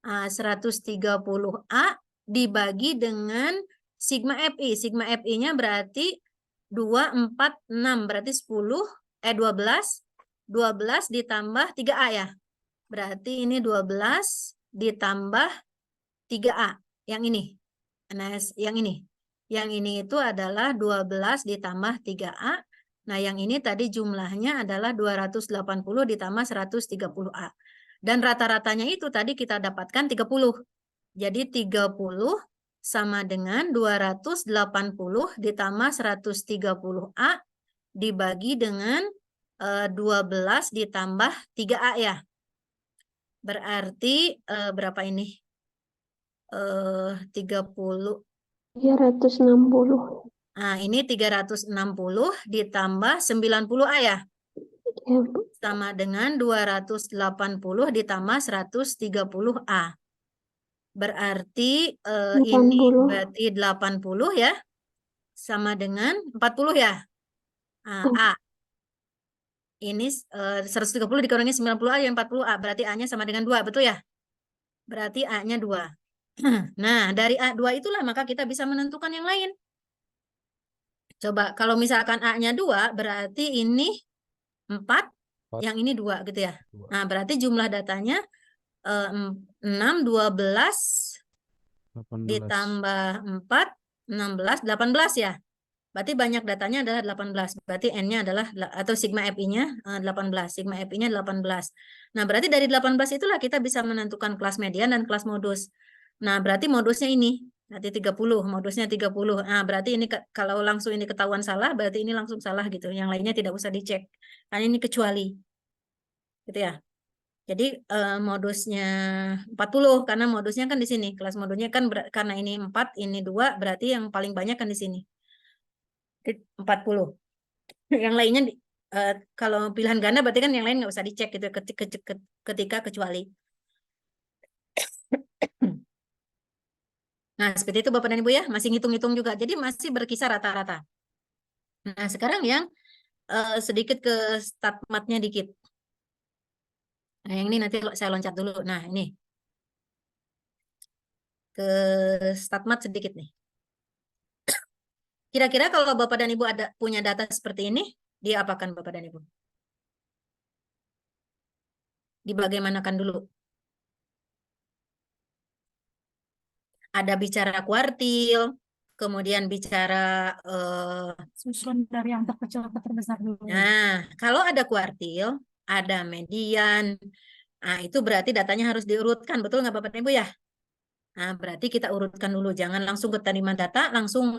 130A dibagi dengan sigma FI. Sigma FI-nya berarti 2, 4, 6. Berarti 12. 12 ditambah 3A ya. Berarti ini 12 ditambah 3A. Yang ini. Nah, yang ini. Yang ini itu adalah 12 ditambah 3A. Nah, yang ini tadi jumlahnya adalah 280 ditambah 130A. Dan rata-ratanya itu tadi kita dapatkan 30. Jadi 30 sama dengan 280 ditambah 130A dibagi dengan 12 ditambah 3A ya. Berarti berapa ini? 30. 360. Nah, ini 360 ditambah 90A ya. Ya, Bu. Sama dengan 280 ditambah 130A. Berarti ini 80. berarti 80 ya. Sama dengan 40 ya. A. Ini 130 dikurangi 90A yang 40A. Berarti A-nya sama dengan 2, betul ya? Berarti A-nya 2. Nah, dari A2 itulah maka kita bisa menentukan yang lain. Coba kalau misalkan A-nya 2, berarti ini 4, yang ini 2 gitu ya. Nah, berarti jumlah datanya 6, 12 18. ditambah 4, 16, 18 ya. Berarti banyak datanya adalah 18. Berarti N-nya adalah, atau sigma FI-nya 18. Sigma FI-nya 18. Nah, berarti dari 18 itulah kita bisa menentukan kelas median dan kelas modus. Nah, berarti modusnya ini. Berarti 30, modusnya 30. Nah, berarti ini kalau langsung ini ketahuan salah, berarti ini langsung salah gitu. Yang lainnya tidak usah dicek. Karena ini kecuali. Gitu ya. Jadi modusnya 40 karena modusnya kan di sini. Kelas modusnya kan karena ini 4, ini 2, berarti yang paling banyak kan di sini. 40. Yang lainnya kalau pilihan ganda berarti kan yang lain nggak usah dicek gitu ketika kecuali. Nah, seperti itu Bapak dan Ibu ya, masih ngitung-ngitung juga. Jadi masih berkisar rata-rata. Nah, sekarang yang sedikit ke statmatnya dikit. Nah, yang ini nanti saya loncat dulu. Nah, ini. Ke statmat sedikit nih. Kira-kira kalau Bapak dan Ibu punya data seperti ini, diapakan Bapak dan Ibu? Dibagaimanakan dulu? Ada bicara kuartil, kemudian bicara Susun dari yang terkecil ke terbesar dulu. Nah, kalau ada kuartil, ada median, nah itu berarti datanya harus diurutkan, betul nggak Bapak dan Ibu ya? Nah, berarti kita urutkan dulu, jangan langsung keterima data, langsung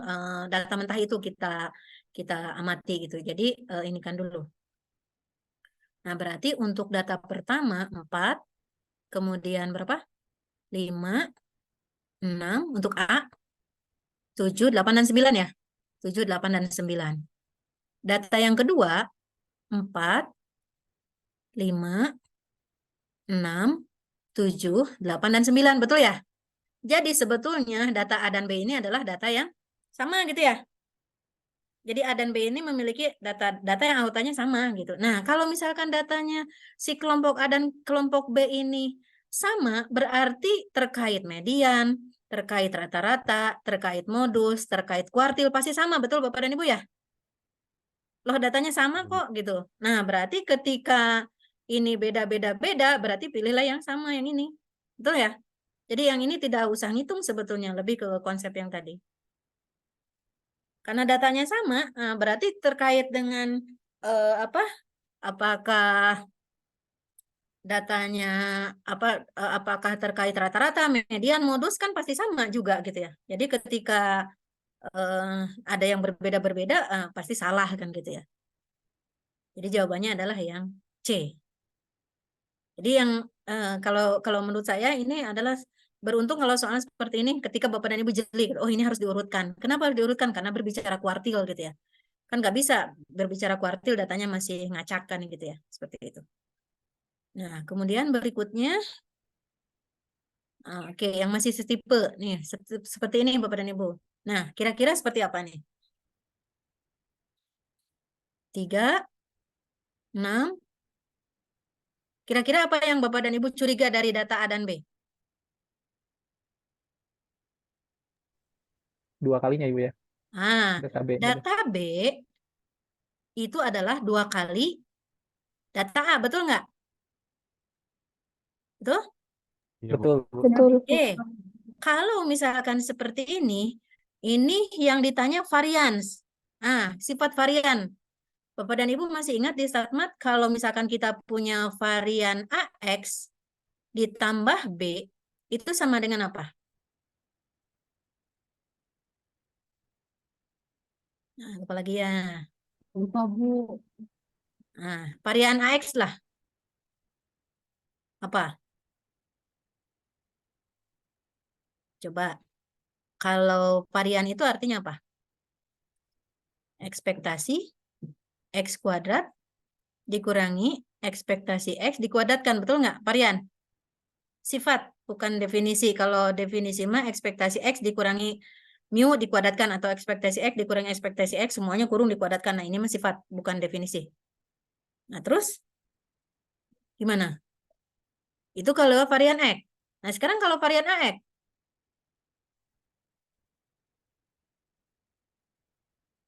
data mentah itu kita amati gitu. Jadi ini kan dulu. Nah, berarti untuk data pertama 4, kemudian berapa? 5, 6 untuk A, 7, 8, dan 9 ya? 7, 8, dan 9. Data yang kedua 4, 5, 6, 7, 8, dan 9, betul ya? Jadi sebetulnya data A dan B ini adalah data yang sama gitu ya. Jadi A dan B ini memiliki data yang autannya sama gitu. Nah, kalau misalkan datanya si kelompok A dan kelompok B ini sama, berarti terkait median, terkait rata-rata, terkait modus, terkait kuartil, pasti sama, betul Bapak dan Ibu ya? Loh datanya sama kok gitu. Nah berarti ketika ini beda-beda-beda, berarti pilihlah yang sama yang ini. Betul ya? Jadi yang ini tidak usah ngitung sebetulnya, lebih ke konsep yang tadi. Karena datanya sama, berarti terkait dengan apakah datanya apakah terkait rata-rata, median, modus kan pasti sama juga gitu ya. Jadi ketika ada yang berbeda-berbeda, pasti salah kan gitu ya. Jadi jawabannya adalah yang C. Jadi yang kalau menurut saya ini adalah beruntung kalau soalnya seperti ini ketika Bapak dan Ibu jeli, oh ini harus diurutkan. Kenapa harus diurutkan? Karena berbicara kuartil gitu ya. Kan nggak bisa berbicara kuartil datanya masih ngacak kan gitu ya. Seperti itu. Nah, kemudian berikutnya, oke, yang masih setipe nih, seperti ini Bapak dan Ibu. Nah, kira-kira seperti apa nih? 3, 6. Kira-kira apa yang Bapak dan Ibu curiga dari data A dan B? 2 kalinya Ibu ya. Data B itu adalah 2 kali data A, betul nggak? Betul? Betul. Betul. Oke, kalau misalkan seperti ini yang ditanya varians. Sifat varian. Bapak dan Ibu masih ingat di StatMat kalau misalkan kita punya varian AX ditambah B, itu sama dengan apa? Nah, lupa lagi ya. Lupa, Bu. Nah, varian AX lah. Apa? Coba. Kalau varian itu artinya apa? Ekspektasi X kuadrat dikurangi ekspektasi X dikuadratkan. Betul nggak, varian? Sifat, bukan definisi. Kalau definisi mah ekspektasi X dikurangi mu dikuadratkan, atau ekspektasi X dikurangi ekspektasi X, semuanya kurung dikuadratkan. Nah, ini mah sifat, bukan definisi. Nah, terus gimana? Itu kalau varian X. Nah, sekarang kalau varian AX.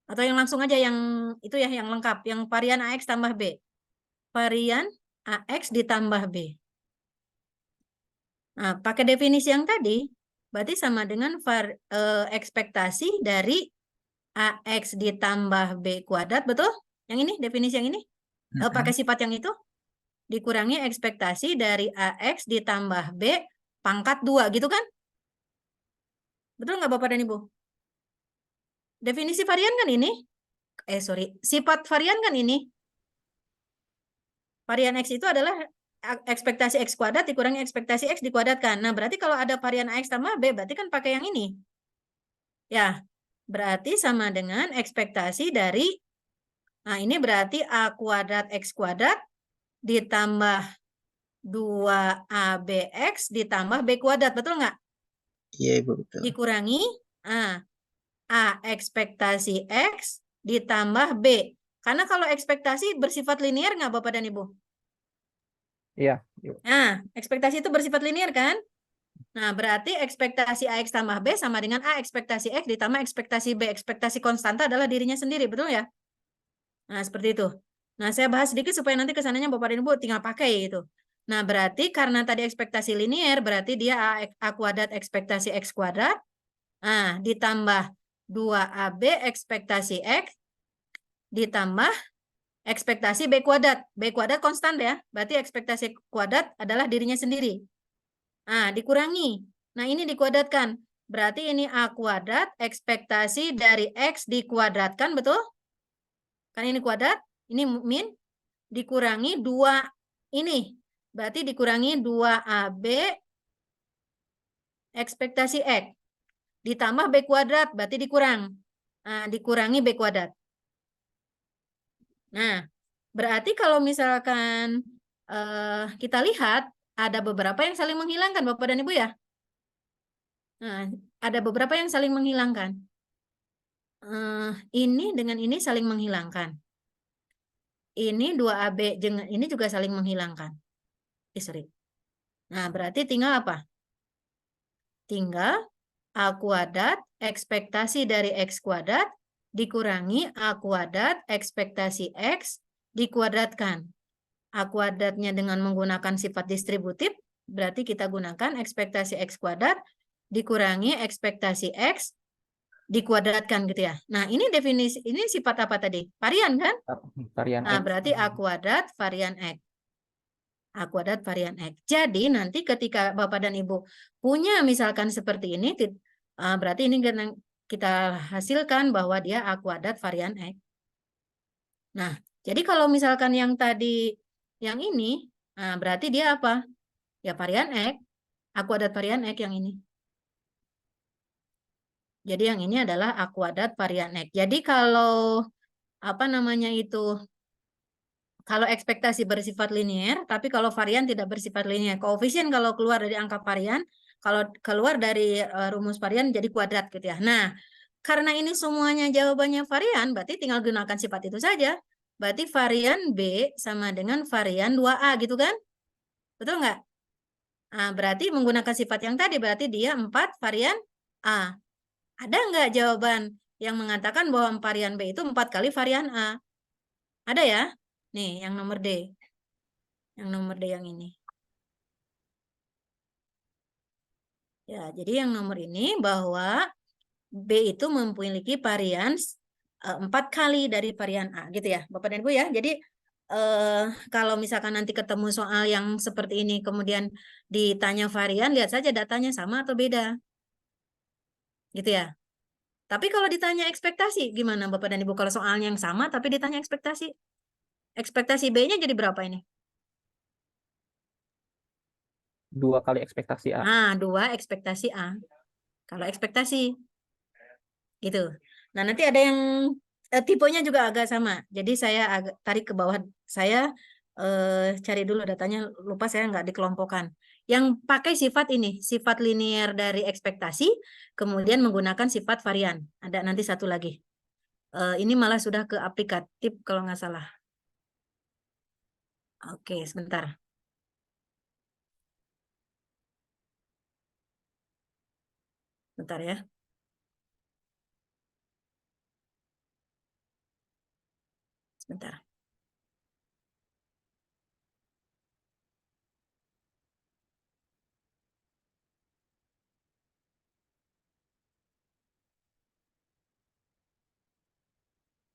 Atau yang langsung aja yang itu ya, yang lengkap. Yang varian AX tambah B. Varian AX ditambah B. Nah, pakai definisi yang tadi, berarti sama dengan ekspektasi dari AX ditambah B kuadrat, betul? Yang ini, definisi yang ini? Pakai sifat yang itu? Dikurangi ekspektasi dari AX ditambah B pangkat 2, gitu kan? Betul nggak Bapak dan Ibu? Definisi varian kan ini? Sifat varian kan ini? Varian X itu adalah ekspektasi X kuadrat dikurangi ekspektasi X dikuadratkan. Nah, berarti kalau ada varian AX tambah B, berarti kan pakai yang ini. Ya, berarti sama dengan ekspektasi dari, nah ini berarti A kuadrat X kuadrat ditambah 2ABX ditambah B kuadrat, betul nggak? Iya, Ibu, betul. Dikurangi A ekspektasi X ditambah B. Karena kalau ekspektasi bersifat linear nggak Bapak dan Ibu? Iya. Nah, ekspektasi itu bersifat linear kan? Nah, berarti ekspektasi AX tambah B sama dengan A ekspektasi X ditambah ekspektasi B. Ekspektasi konstanta adalah dirinya sendiri, betul ya? Nah, seperti itu. Nah, saya bahas sedikit supaya nanti kesananya Bapak dan Ibu tinggal pakai gitu. Nah, berarti karena tadi ekspektasi linear, berarti dia A kuadrat ekspektasi X kuadrat. Nah, ditambah 2AB ekspektasi X ditambah ekspektasi B kuadrat. B kuadrat konstan ya. Berarti ekspektasi kuadrat adalah dirinya sendiri. Nah, dikurangi. Nah, ini dikuadratkan. Berarti ini A kuadrat ekspektasi dari X dikuadratkan, betul? Kan ini kuadrat, ini min, dikurangi 2 ini. Berarti dikurangi 2AB ekspektasi X. Ditambah B kuadrat, berarti dikurang. Nah, dikurangi B kuadrat. Nah, berarti kalau misalkan kita lihat, ada beberapa yang saling menghilangkan, Bapak dan Ibu ya. Nah, ada beberapa yang saling menghilangkan. Ini dengan ini saling menghilangkan. Ini 2AB dengan ini juga saling menghilangkan. Sorry. Nah, berarti tinggal apa? Tinggal A kuadrat ekspektasi dari X kuadrat dikurangi A kuadrat ekspektasi X dikuadratkan. A kuadratnya dengan menggunakan sifat distributif, berarti kita gunakan ekspektasi X kuadrat dikurangi ekspektasi X dikuadratkan gitu ya. Nah, ini definisi, ini sifat apa tadi? Varian kan? Varian Nah, X. berarti A kuadrat varian X. A kuadrat varian X. Jadi nanti ketika Bapak dan Ibu punya misalkan seperti ini, berarti ini kita hasilkan bahwa dia A kuadrat varian X. Nah, jadi kalau misalkan yang tadi, yang ini, nah berarti dia apa? Ya varian X. A kuadrat varian X yang ini. Jadi yang ini adalah A kuadrat varian X. Jadi kalau, apa namanya itu, kalau ekspektasi bersifat linear, tapi kalau varian tidak bersifat linear. Koefisien kalau keluar dari angka varian, kalau keluar dari rumus varian jadi kuadrat gitu ya. Nah, karena ini semuanya jawabannya varian, berarti tinggal gunakan sifat itu saja. Berarti varian B sama dengan varian 2A gitu kan? Betul nggak? Nah, berarti menggunakan sifat yang tadi, berarti dia 4 varian A. Ada nggak jawaban yang mengatakan bahwa varian B itu 4 kali varian A? Ada ya? Nih, yang nomor D. Yang nomor D yang ini. Ya, jadi yang nomor ini bahwa B itu memiliki varian 4 kali dari varian A gitu ya, Bapak dan Ibu ya. Jadi kalau misalkan nanti ketemu soal yang seperti ini kemudian ditanya varian, lihat saja datanya sama atau beda. Gitu ya. Tapi kalau ditanya ekspektasi gimana Bapak dan Ibu kalau soalnya yang sama tapi ditanya ekspektasi? Ekspektasi B-nya jadi berapa ini? 2 kali ekspektasi A. Nah, 2 ekspektasi A. Kalau ekspektasi. Gitu. Nah, nanti ada yang tipenya juga agak sama. Jadi saya agak tarik ke bawah. Saya cari dulu datanya, lupa saya nggak dikelompokkan. Yang pakai sifat ini, sifat linear dari ekspektasi, kemudian menggunakan sifat varian. Ada nanti satu lagi. Ini malah sudah ke aplikatif kalau nggak salah. Oke, sebentar. Bentar ya. Sebentar.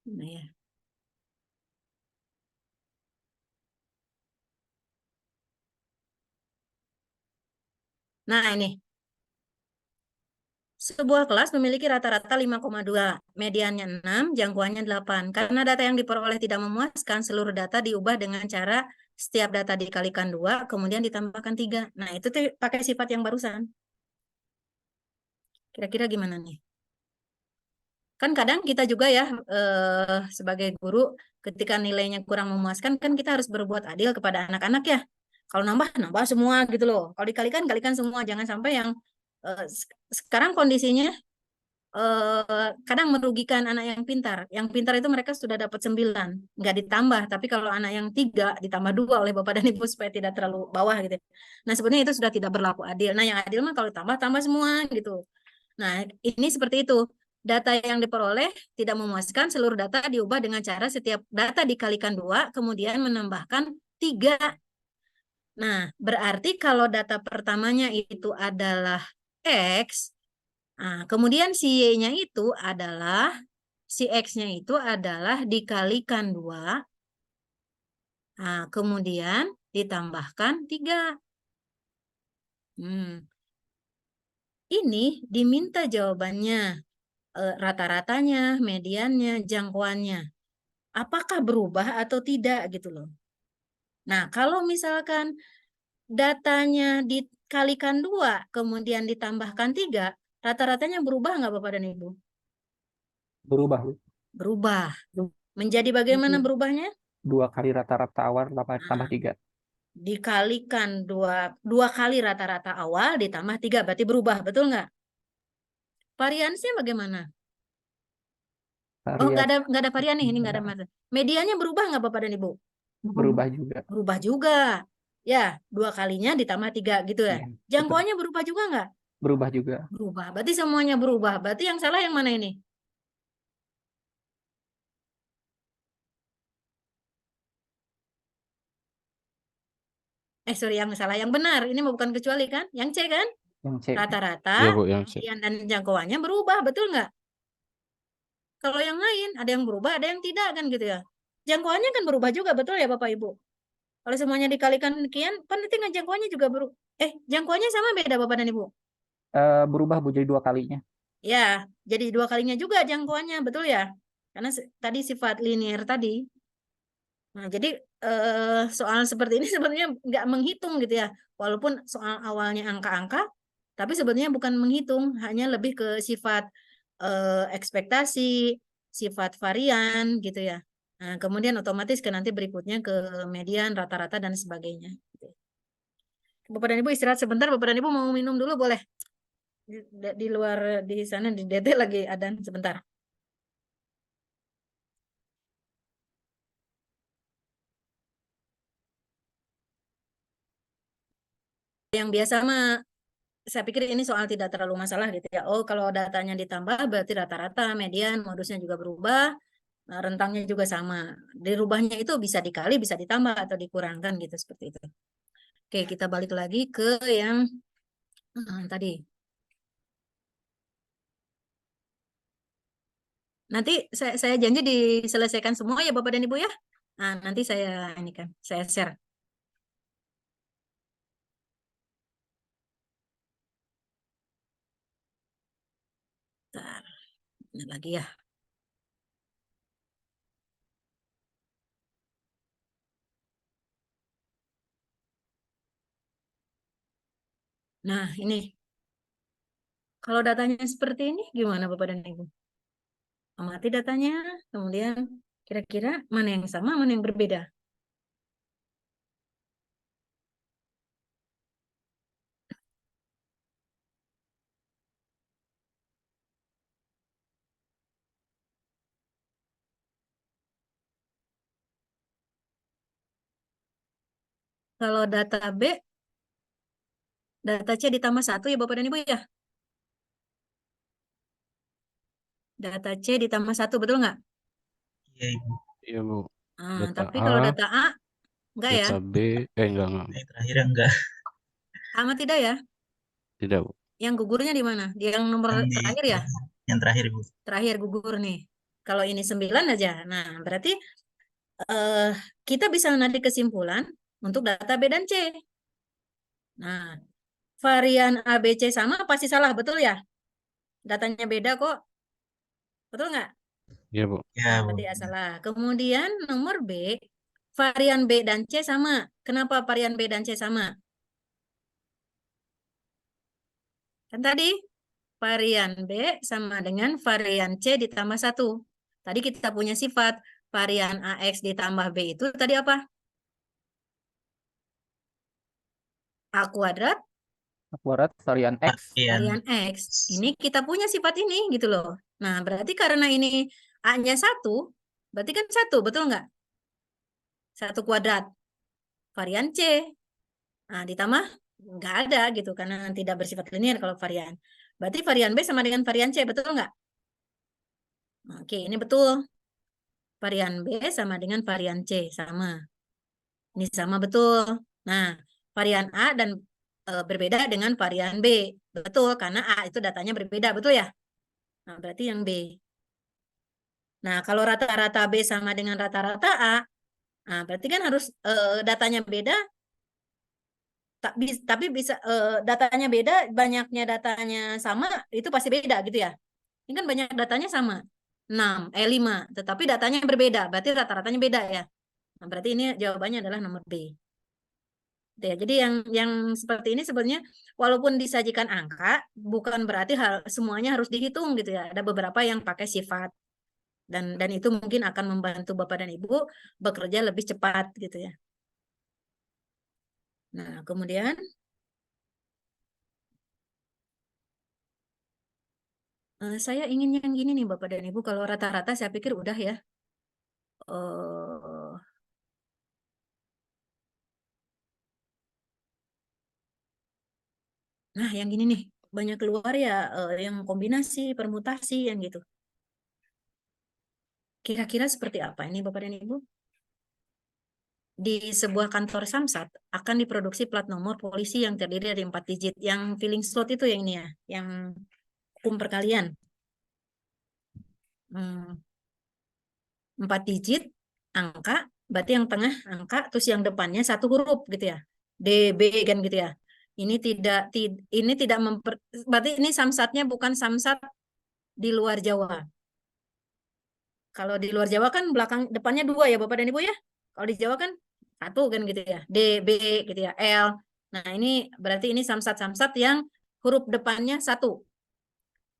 Nah, ya. Nah, ini. Sebuah kelas memiliki rata-rata 5,2, mediannya 6, jangkauannya 8. Karena data yang diperoleh tidak memuaskan, seluruh data diubah dengan cara setiap data dikalikan 2, kemudian ditambahkan 3. Nah, itu tuh pakai sifat yang barusan. Kira-kira gimana nih? Kan kadang kita juga ya, sebagai guru, ketika nilainya kurang memuaskan, kan kita harus berbuat adil kepada anak-anak ya. Kalau nambah, nambah semua gitu loh. Kalau dikalikan, kalikan semua. Jangan sampai yang sekarang kondisinya kadang merugikan anak yang pintar. Yang pintar itu mereka sudah dapat 9, nggak ditambah. Tapi kalau anak yang 3 ditambah 2 oleh Bapak dan Ibu supaya tidak terlalu bawah gitu. Nah, sebenarnya itu sudah tidak berlaku adil. Nah, yang adil mah kalau tambah semua gitu. Nah, ini seperti itu. Data yang diperoleh tidak memuaskan, seluruh data diubah dengan cara setiap data dikalikan 2, kemudian menambahkan 3. Nah, berarti kalau data pertamanya itu adalah X, nah, kemudian si Y-nya itu adalah, si X-nya itu adalah dikalikan 2, nah, kemudian ditambahkan 3. Ini diminta jawabannya, rata-ratanya, mediannya, jangkauannya. Apakah berubah atau tidak gitu loh. Nah, kalau misalkan datanya dikalikan 2, kemudian ditambahkan 3, rata-ratanya berubah nggak Bapak dan Ibu? Berubah, Bu. Berubah. Menjadi bagaimana berubahnya? 2 kali rata-rata awal tambah 3. Dikalikan 2 kali rata-rata awal ditambah 3, berarti berubah, betul nggak? Variansnya bagaimana? Oh, nggak ada varian nih, ini nggak ada masalah. Mediannya berubah nggak Bapak dan Ibu? Berubah juga. Berubah juga. Ya, 2 kalinya ditambah 3 gitu ya. Iya, Jangkauannya berubah juga nggak? Berubah juga. Berubah. Berarti semuanya berubah. Berarti yang salah yang mana ini? Sorry, yang salah. Yang benar. Ini bukan kecuali kan? Yang C kan? Yang C. Rata-rata Iya Bu, yang C. harian dan jangkauannya berubah. Betul nggak? Kalau yang lain ada yang berubah, ada yang tidak kan gitu ya. Jangkauannya kan berubah juga, betul ya Bapak Ibu? Kalau semuanya dikalikan sekian, kan nanti jangkauannya juga berubah. Jangkauannya sama beda Bapak dan Ibu? Berubah Bu jadi 2 kalinya. Ya, jadi 2 kalinya juga jangkauannya, betul ya? Karena tadi sifat linear tadi. Nah, jadi soal seperti ini sebenarnya nggak menghitung gitu ya. Walaupun soal awalnya angka-angka, tapi sebenarnya bukan menghitung, hanya lebih ke sifat ekspektasi, sifat varian gitu ya. Nah, kemudian otomatis ke nanti berikutnya ke median, rata-rata, dan sebagainya. Bapak dan Ibu istirahat sebentar, Bapak dan Ibu mau minum dulu boleh. Di luar di sana di DT lagi adzan sebentar. Yang biasa mah saya pikir ini soal tidak terlalu masalah gitu ya. Oh, kalau datanya ditambah berarti rata-rata, median, modusnya juga berubah, rentangnya juga sama. Dirubahnya itu bisa dikali, bisa ditambah atau dikurangkan gitu seperti itu. Oke, kita balik lagi ke yang tadi. Nanti saya janji diselesaikan semua ya Bapak dan Ibu ya. Nah, nanti saya share. Bentar, ini lagi ya. Nah, ini. Kalau datanya seperti ini, gimana Bapak dan Ibu? Amati datanya, kemudian kira-kira mana yang sama, mana yang berbeda. Kalau data B, data C ditambah 1 ya Bapak dan Ibu ya? Data C ditambah 1, betul nggak? Iya Ibu. Iya Bu. Data Tapi A, kalau data A, enggak ya? data B, enggak. Yang terakhir enggak. Sama tidak ya? Tidak Bu. Yang gugurnya di mana? Di yang nomor Yang di terakhir ya? yang terakhir Ibu. Terakhir gugur nih. Kalau ini 9 aja. Nah, berarti kita bisa menarik kesimpulan untuk data B dan C. Nah, varian A, B, C sama pasti salah, betul ya? Datanya beda kok. Betul nggak? Iya Bu. Ya Nah, Bu. berarti ya salah. Kemudian nomor B, varian B dan C sama. Kenapa varian B dan C sama? Kan tadi varian B sama dengan varian C ditambah 1. Tadi kita punya sifat varian AX ditambah B itu tadi apa? A kuadrat Akurat varian X. varian X. Ini kita punya sifat ini gitu loh. Nah, berarti karena ini A-nya 1, berarti kan 1, betul nggak? 1 kuadrat. Varian C. Nah, ditambah nggak ada gitu karena tidak bersifat linear kalau varian. Berarti varian B sama dengan varian C, betul nggak? Oke, ini betul. Varian B sama dengan varian C, sama. Ini sama betul. Nah, varian A dan berbeda dengan varian B. Betul, karena A itu datanya berbeda, betul ya? Nah, berarti yang B. Nah, kalau rata-rata B sama dengan rata-rata A, nah berarti kan harus datanya beda, tapi bisa datanya beda, banyaknya datanya sama, itu pasti beda gitu ya. Ini kan banyak datanya sama, 5, tetapi datanya berbeda, berarti rata-ratanya beda ya. Nah, berarti ini jawabannya adalah nomor B. Ya, jadi yang seperti ini sebenarnya walaupun disajikan angka, bukan berarti semuanya harus dihitung gitu ya. Ada beberapa yang pakai sifat dan itu mungkin akan membantu Bapak dan Ibu bekerja lebih cepat gitu ya. Nah, kemudian saya ingin yang gini nih Bapak dan Ibu, kalau rata-rata saya pikir udah ya. Eh, Nah, yang gini nih. banyak keluar ya yang kombinasi, permutasi yang gitu. Kira-kira seperti apa ini Bapak dan Ibu? Di sebuah kantor Samsat akan diproduksi plat nomor polisi yang terdiri dari 4 digit. Yang filling slot itu yang ini ya, yang hukum perkalian. 4 digit angka, berarti yang tengah angka, terus yang depannya 1 huruf gitu ya. DB kan gitu ya. Ini tidak berarti ini samsatnya bukan samsat di luar Jawa. Kalau di luar Jawa kan depannya 2 ya Bapak dan Ibu ya. Kalau di Jawa kan 1 kan gitu ya. DB gitu ya, L. Nah, ini berarti ini samsat-samsat yang huruf depannya 1.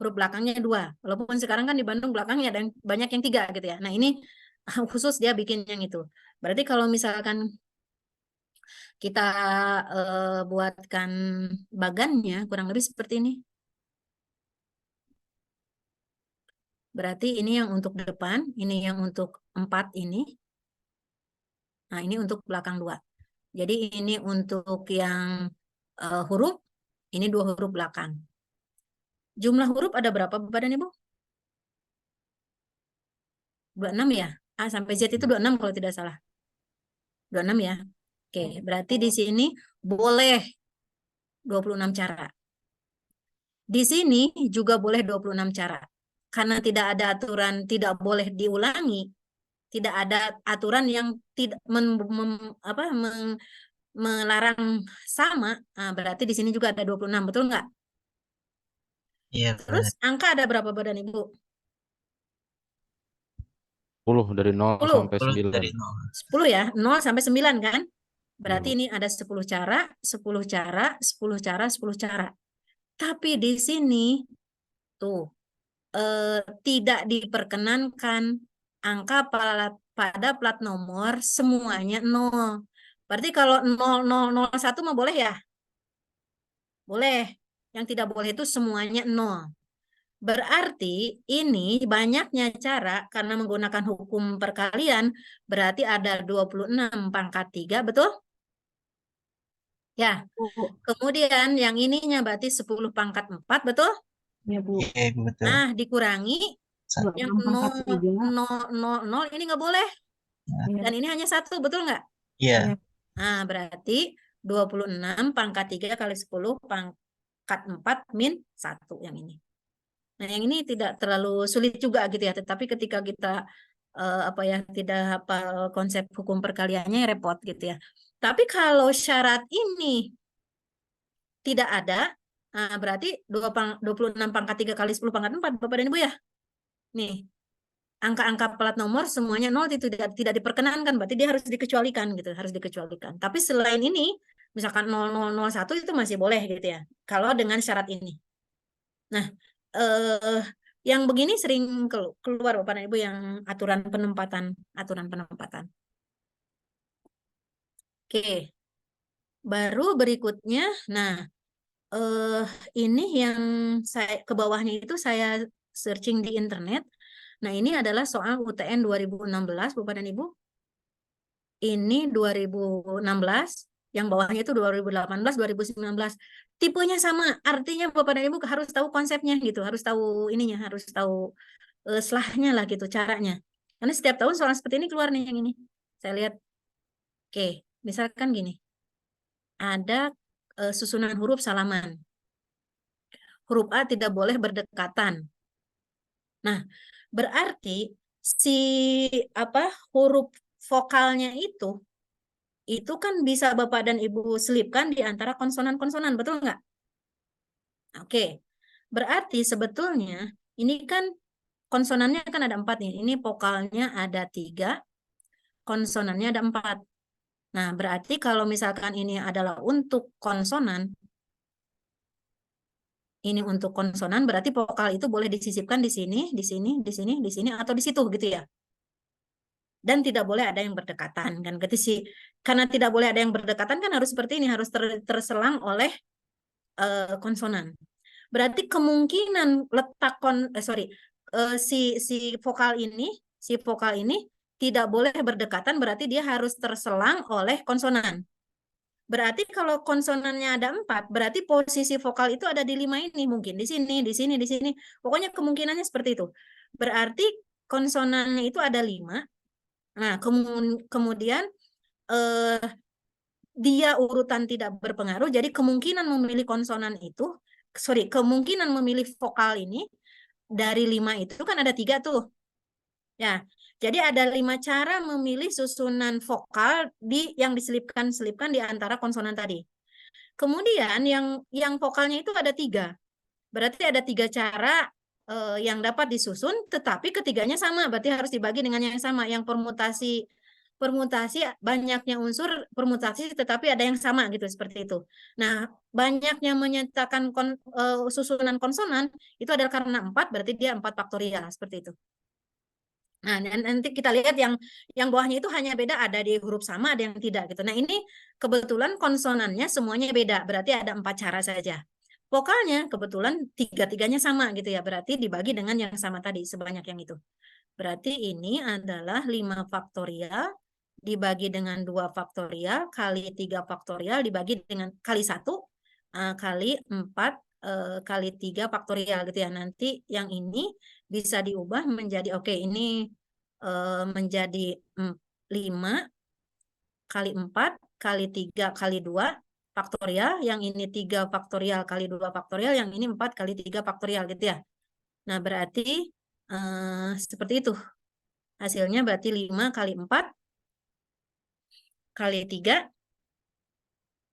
Huruf belakangnya 2. Walaupun sekarang kan di Bandung belakangnya ada banyak yang 3 gitu ya. Nah, ini khusus dia bikin yang itu. Berarti kalau misalkan kita buatkan bagannya kurang lebih seperti ini. Berarti ini yang untuk depan, ini yang untuk 4 ini. Nah, ini untuk belakang 2. Jadi ini untuk yang huruf, ini 2 huruf belakang. Jumlah huruf ada berapa Bapak dan Ibu? 26 ya? A sampai Z itu 26 kalau tidak salah. 26 ya? Oke, berarti di sini boleh 26 cara. Di sini juga boleh 26 cara. Karena tidak ada aturan tidak boleh diulangi, tidak ada aturan yang tidak melarang sama, nah, berarti di sini juga ada 26, betul nggak? Iya, Terus angka ada berapa Badan Ibu? 10 dari 0 10. sampai 9. dari 0. 10 ya, 0 sampai 9 kan? Berarti Iya, Bu. ini ada 10 cara, 10 cara, 10 cara, 10 cara. Tapi di sini tuh tidak diperkenankan angka pada plat nomor semuanya 0. Berarti kalau 0001 mah boleh ya? Boleh. Yang tidak boleh itu semuanya 0. Berarti ini banyaknya cara karena menggunakan hukum perkalian, berarti ada 26 pangkat 3, betul? Ya. Kemudian yang ininya berarti 10 pangkat 4, betul? Ya, Bu. Iya, Ibu, betul. Nah, dikurangi Satu. yang 26 pangkat 3. 0 ini nggak boleh. Iya. Dan ini hanya 1, betul nggak? Iya. Nah, berarti 26 pangkat 3 kali 10 pangkat 4 min 1 yang ini. Nah, yang ini tidak terlalu sulit juga gitu ya, tetapi ketika kita tidak hafal konsep hukum perkaliannya repot gitu ya. Tapi kalau syarat ini tidak ada, nah berarti 26 pangkat 3 kali 10 pangkat 4, Bapak dan Ibu ya. Nih, angka-angka plat nomor semuanya 0 itu tidak diperkenankan, berarti dia harus dikecualikan gitu, harus dikecualikan. Tapi selain ini, misalkan 0001 itu masih boleh gitu ya, kalau dengan syarat ini. Nah, yang begini sering keluar Bapak dan Ibu yang aturan penempatan. Oke. Baru berikutnya, nah ini yang saya ke bawahnya itu saya searching di internet. Nah, ini adalah soal UTN 2016 Bapak dan Ibu. Ini 2016, yang bawahnya itu 2018, 2019. Tipenya sama, artinya Bapak dan Ibu harus tahu konsepnya gitu, harus tahu ininya, harus tahu selahnya lah gitu caranya. Karena setiap tahun soal seperti ini keluar nih yang ini. Saya lihat. Oke, misalkan gini. Ada susunan huruf salaman. Huruf A tidak boleh berdekatan. Nah, berarti si huruf vokalnya itu kan bisa Bapak dan Ibu selipkan di antara konsonan-konsonan, betul nggak? Oke, berarti sebetulnya ini kan konsonannya kan ada 4 nih. Ini vokalnya ada 3, konsonannya ada 4. Nah, berarti kalau misalkan ini adalah untuk konsonan, ini untuk konsonan, berarti vokal itu boleh disisipkan di sini, di sini, di sini, di sini, atau di situ gitu ya. Dan tidak boleh ada yang berdekatan kan. Karena tidak boleh ada yang berdekatan kan harus seperti ini, harus terselang oleh konsonan. Berarti kemungkinan letak si vokal ini tidak boleh berdekatan, berarti dia harus terselang oleh konsonan. Berarti kalau konsonannya ada 4, berarti posisi vokal itu ada di 5 ini. Mungkin di sini, di sini, di sini. Pokoknya kemungkinannya seperti itu. Berarti konsonannya itu ada 5. Nah, kemudian dia urutan tidak berpengaruh. Jadi kemungkinan memilih konsonan itu, kemungkinan memilih vokal ini dari 5 itu kan ada 3 tuh. Ya, jadi ada 5 cara memilih susunan vokal yang diselipkan di antara konsonan tadi. Kemudian yang vokalnya itu ada 3. Berarti ada 3 cara yang dapat disusun, tetapi ketiganya sama. Berarti harus dibagi dengan yang sama. Yang permutasi banyaknya unsur permutasi, tetapi ada yang sama gitu, seperti itu. Nah, banyaknya menyatakan susunan konsonan itu adalah karena 4, berarti dia 4 faktorial, seperti itu. Nah, nanti kita lihat yang bawahnya itu hanya beda, ada di huruf sama, ada yang tidak gitu. Nah, ini kebetulan konsonannya semuanya beda, berarti ada 4 cara saja. Vokalnya kebetulan 3-tiganya sama gitu ya, berarti dibagi dengan yang sama tadi, sebanyak yang itu. Berarti ini adalah 5 faktorial dibagi dengan 2 faktorial kali 3 faktorial dibagi dengan kali 1 kali 4 kali 3 faktorial gitu ya. Nanti yang ini bisa diubah menjadi, oke, ini menjadi 5 kali 4 kali 3 kali 2 faktorial, yang ini 3 faktorial kali 2 faktorial, yang ini 4 kali 3 faktorial gitu ya. Nah, berarti seperti itu. Hasilnya berarti 5 kali 4 kali 3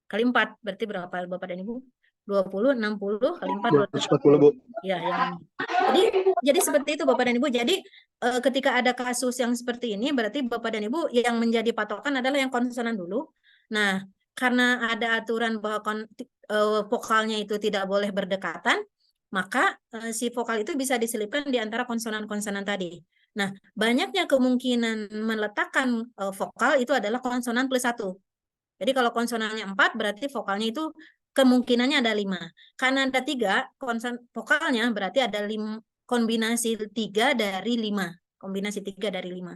kali 4. Berarti berapa Bapak dan Ibu? 20, 60 kali 4, 240, Bu. Ya, yang jadi seperti itu Bapak dan Ibu. Jadi ketika ada kasus yang seperti ini, berarti Bapak dan Ibu yang menjadi patokan adalah yang konsonan dulu. Nah, karena ada aturan bahwa vokalnya itu tidak boleh berdekatan, maka si vokal itu bisa diselipkan di antara konsonan-konsonan tadi. Nah, banyaknya kemungkinan meletakkan vokal itu adalah konsonan plus 1. Jadi kalau konsonannya 4, berarti vokalnya itu kemungkinannya ada 5. Karena ada 3, vokalnya berarti ada kombinasi 3 dari 5. Kombinasi 3 dari 5.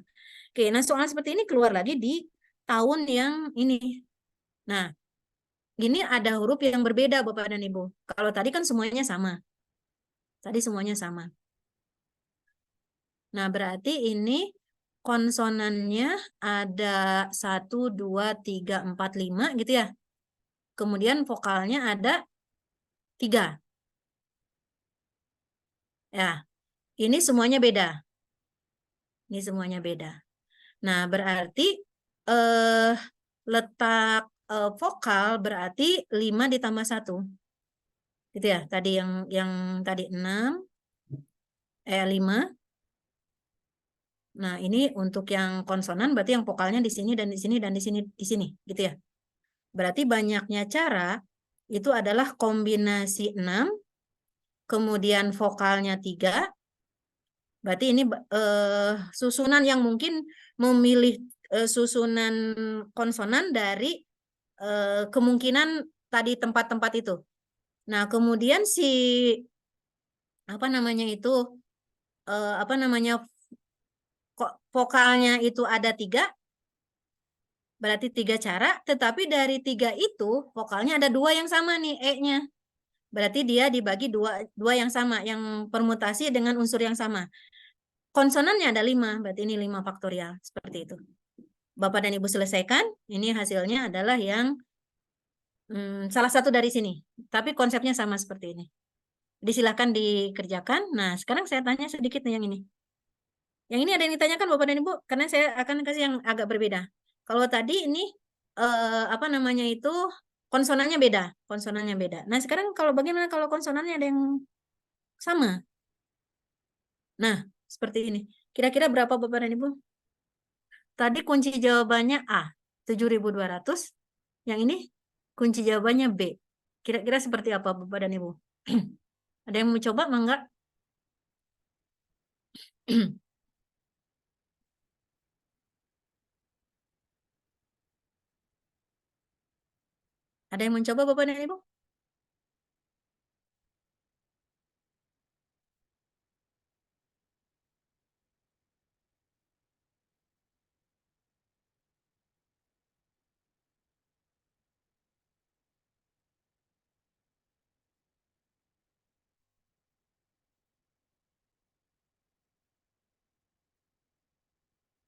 Oke, nah soal seperti ini keluar lagi di tahun yang ini. Nah, ini ada huruf yang berbeda Bapak dan Ibu. Kalau tadi kan semuanya sama. Tadi semuanya sama. Nah, berarti ini konsonannya ada 1, 2, 3, 4, 5 gitu ya. Kemudian vokalnya ada 3. Ya, ini semuanya beda. Ini semuanya beda. Nah, berarti letak vokal berarti 5 ditambah 1. Gitu ya. Tadi yang tadi 5. Nah, ini untuk yang konsonan berarti yang vokalnya di sini dan di sini dan di sini gitu ya. Berarti banyaknya cara itu adalah kombinasi 6, kemudian vokalnya 3. Berarti ini susunan yang mungkin memilih susunan konsonan dari kemungkinan tadi tempat-tempat itu. Nah, kemudian vokalnya itu ada 3, berarti 3 cara, tetapi dari 3 itu vokalnya ada 2 yang sama nih, E-nya. Berarti dia dibagi 2 yang sama, yang permutasi dengan unsur yang sama. Konsonannya ada 5, berarti ini 5 faktorial, seperti itu. Bapak dan Ibu selesaikan, ini hasilnya adalah yang salah satu dari sini. Tapi konsepnya sama seperti ini. Silakan dikerjakan. Nah, sekarang saya tanya sedikit nih yang ini. Yang ini ada yang ditanyakan Bapak dan Ibu, karena saya akan kasih yang agak berbeda. Kalau tadi ini konsonannya beda. Nah, sekarang bagaimana kalau konsonannya ada yang sama? Nah, seperti ini. Kira-kira berapa Bapak dan Ibu? Tadi kunci jawabannya A, 7.200. Yang ini kunci jawabannya B. Kira-kira seperti apa Bapak dan Ibu? Ada yang mau coba, enggak? Ada yang mencoba Bapak dan Ibu?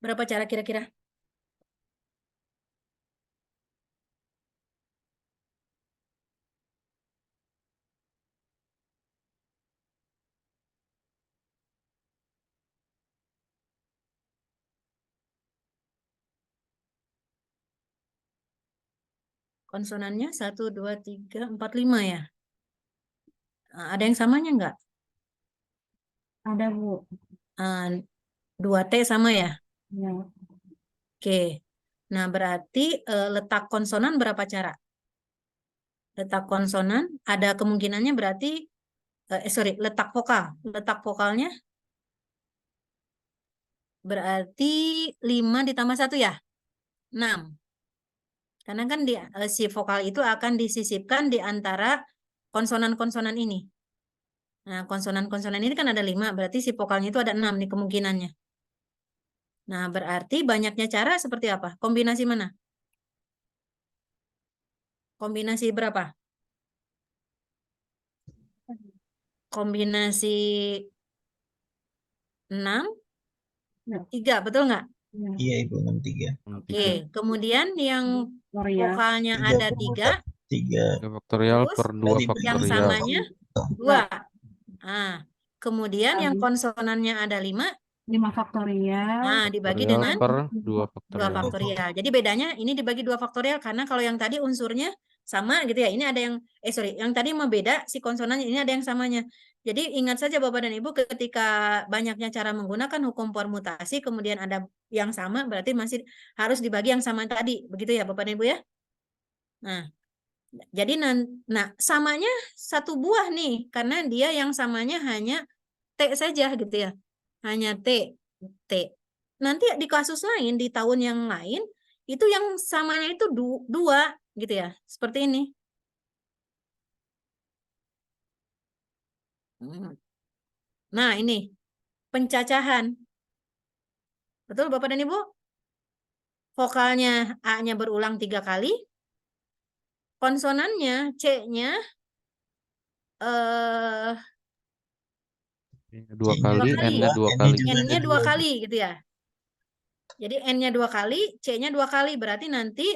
Berapa cara kira-kira? Konsonannya 1, 2, 3, 4, 5 ya. Ada yang samanya nggak? Ada, Bu. 2T sama ya? Ya. Oke. Nah, berarti letak konsonan berapa cara? Letak konsonan ada kemungkinannya berarti, letak vokal. Letak vokalnya berarti 5 ditambah 1 ya? 6. Karena kan si vokal itu akan disisipkan di antara konsonan-konsonan ini. Nah, konsonan-konsonan ini kan ada 5, berarti si vokalnya itu ada 6 nih kemungkinannya. Nah, berarti banyaknya cara seperti apa? Kombinasi mana? Kombinasi berapa? Kombinasi 6, Ya. 3, betul nggak? Ya. Iya, Ibu, 63. Oke, kemudian yang Korea. vokalnya 3 ada per 3, 3 3 faktorial terus per 2 dibagi yang faktorial. samanya 2. Nah, kemudian yang Bagi. konsonannya ada 5, 5 faktorial. nah dibagi Faktorial dengan per 2 2 faktorial. faktorial. Jadi bedanya ini dibagi 2 faktorial karena kalau yang tadi unsurnya sama gitu ya. Ini ada yang yang tadi mah beda si konsonannya, ini ada yang samanya. Jadi ingat saja Bapak dan Ibu ketika banyaknya cara menggunakan hukum permutasi kemudian ada yang sama berarti masih harus dibagi yang sama tadi. Begitu ya Bapak dan Ibu ya. Nah, jadi nah samanya 1 buah nih karena dia yang samanya hanya T saja gitu ya. Hanya T. Nanti di kasus lain, di tahun yang lain, itu yang samanya itu 2 gitu ya. Seperti ini. Nah, ini pencacahan. Betul Bapak dan Ibu? Vokalnya A-nya berulang 3 kali. Konsonannya C-nya 2 kali, kali. N-nya 2 kali. N-nya 2 kali gitu ya. Jadi N-nya 2 kali, C-nya 2 kali. Berarti nanti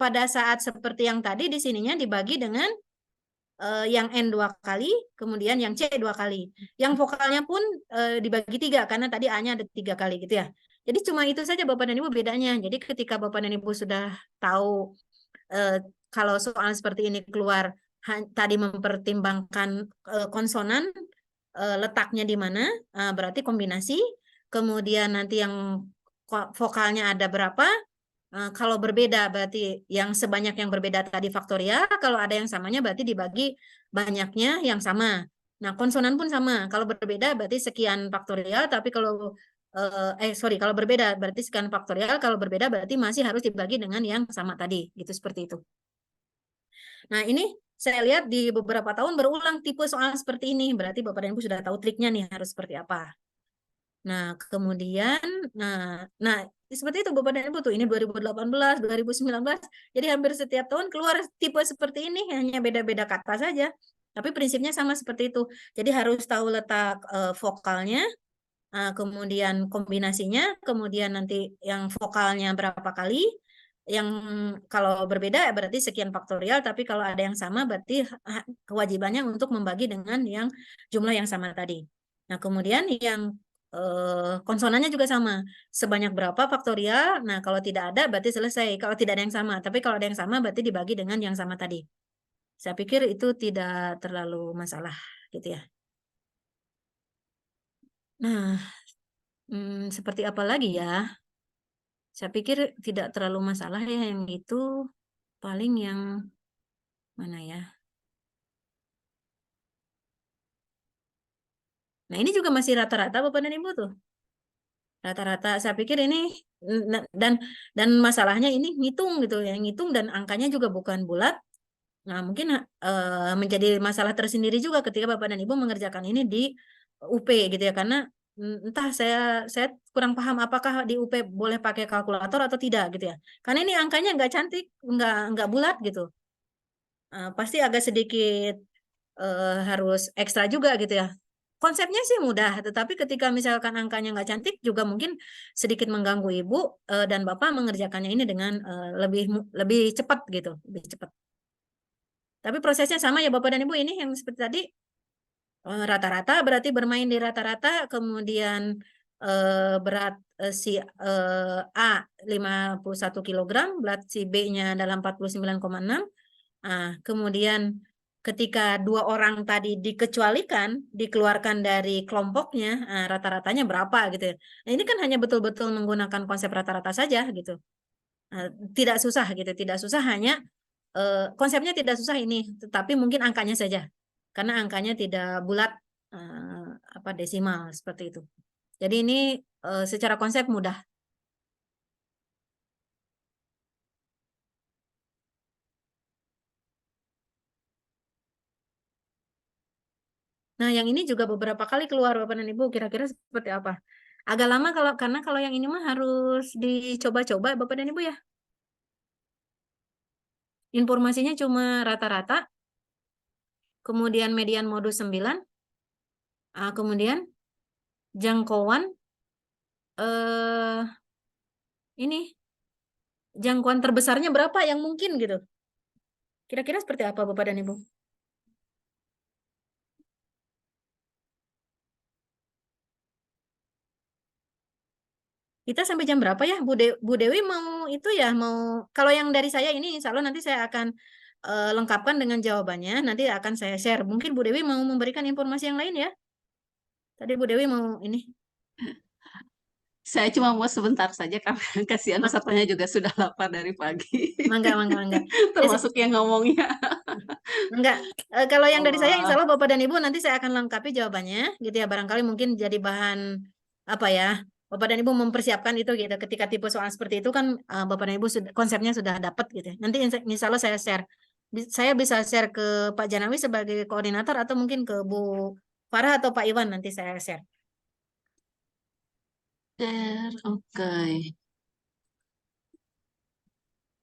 pada saat seperti yang tadi di sininya dibagi dengan yang N 2 kali, kemudian yang C 2 kali. Yang vokalnya pun dibagi 3 karena tadi A-nya ada 3 kali gitu ya. Jadi cuma itu saja Bapak dan Ibu bedanya. Jadi ketika Bapak dan Ibu sudah tahu kalau soal seperti ini keluar tadi mempertimbangkan konsonan letaknya di mana, berarti kombinasi. Kemudian nanti yang vokalnya ada berapa, kalau berbeda berarti yang sebanyak yang berbeda tadi faktorial, kalau ada yang samanya berarti dibagi banyaknya yang sama. Nah, konsonan pun sama. Kalau berbeda berarti sekian faktorial, tapi kalau kalau berbeda berarti sekian faktorial, kalau berbeda berarti masih harus dibagi dengan yang sama tadi. Gitu seperti itu. Nah, ini saya lihat di beberapa tahun berulang tipe soal seperti ini. Berarti Bapak dan Ibu sudah tahu triknya nih harus seperti apa. Nah, kemudian, nah seperti itu Bapak dan Ibu tuh, ini 2018, 2019, jadi hampir setiap tahun keluar tipe seperti ini, hanya beda-beda kata saja. Tapi prinsipnya sama seperti itu. Jadi harus tahu letak vokalnya, kemudian kombinasinya, kemudian nanti yang vokalnya berapa kali, yang kalau berbeda berarti sekian faktorial, tapi kalau ada yang sama berarti kewajibannya untuk membagi dengan yang jumlah yang sama tadi. Nah, kemudian yang konsonannya juga sama. Sebanyak berapa faktorial? Nah, kalau tidak ada berarti selesai. Kalau tidak ada yang sama. Tapi kalau ada yang sama berarti dibagi dengan yang sama tadi. Saya pikir itu tidak terlalu masalah gitu ya. Nah, seperti apa lagi ya? Saya pikir tidak terlalu masalah ya yang itu. Paling yang mana ya? Nah, ini juga masih rata-rata Bapak dan Ibu tuh. Rata-rata saya pikir ini dan masalahnya ini ngitung gitu ya, ngitung dan angkanya juga bukan bulat. Nah, mungkin menjadi masalah tersendiri juga ketika Bapak dan Ibu mengerjakan ini di UP gitu ya, karena entah saya kurang paham apakah di UP boleh pakai kalkulator atau tidak gitu ya. Karena ini angkanya nggak cantik, nggak bulat gitu. Pasti agak sedikit harus ekstra juga gitu ya. konsepnya sih mudah, tetapi ketika misalkan angkanya nggak cantik juga mungkin sedikit mengganggu ibu dan bapak mengerjakannya ini dengan lebih cepat gitu, lebih cepat. Tapi prosesnya sama ya bapak dan ibu, ini yang seperti tadi rata-rata berarti bermain di rata-rata, kemudian berat si A 51 kg, berat si B-nya adalah 49,6. Nah, kemudian ketika dua orang tadi dikecualikan, dikeluarkan dari kelompoknya, rata-ratanya berapa gitu ya. Nah, ini kan hanya betul-betul menggunakan konsep rata-rata saja gitu. Nah, tidak susah gitu, tidak susah, hanya konsepnya tidak susah ini, tetapi mungkin angkanya saja. Karena angkanya tidak bulat desimal seperti itu. Jadi ini secara konsep mudah. Nah, yang ini juga beberapa kali keluar Bapak dan Ibu, kira-kira seperti apa? Agak lama karena kalau yang ini mah harus dicoba-coba Bapak dan Ibu ya. Informasinya cuma rata-rata, kemudian median modus 9, kemudian jangkauan ini jangkauan terbesarnya berapa yang mungkin gitu. Kira-kira seperti apa Bapak dan Ibu? Kita sampai jam berapa ya? Bu Dewi mau itu ya, mau kalau yang dari saya ini insya Allah nanti saya akan lengkapkan dengan jawabannya, nanti akan saya share. Mungkin Bu Dewi mau memberikan informasi yang lain ya? Tadi Bu Dewi mau ini. Saya cuma mau sebentar saja karena kasihan pesertanya juga sudah lapar dari pagi. Mangga. Termasuk yang ngomongnya. Enggak. Kalau yang dari saya insya Allah. Allah Bapak dan Ibu nanti saya akan lengkapi jawabannya gitu ya. Barangkali mungkin jadi bahan apa ya. Bapak dan Ibu mempersiapkan itu gitu. Ketika tipe soal seperti itu kan Bapak dan Ibu konsepnya sudah dapat gitu ya. Nanti insya Allah saya share. Saya bisa share ke Pak Janawi sebagai koordinator atau mungkin ke Bu Farah atau Pak Iwan, nanti saya share. Oke.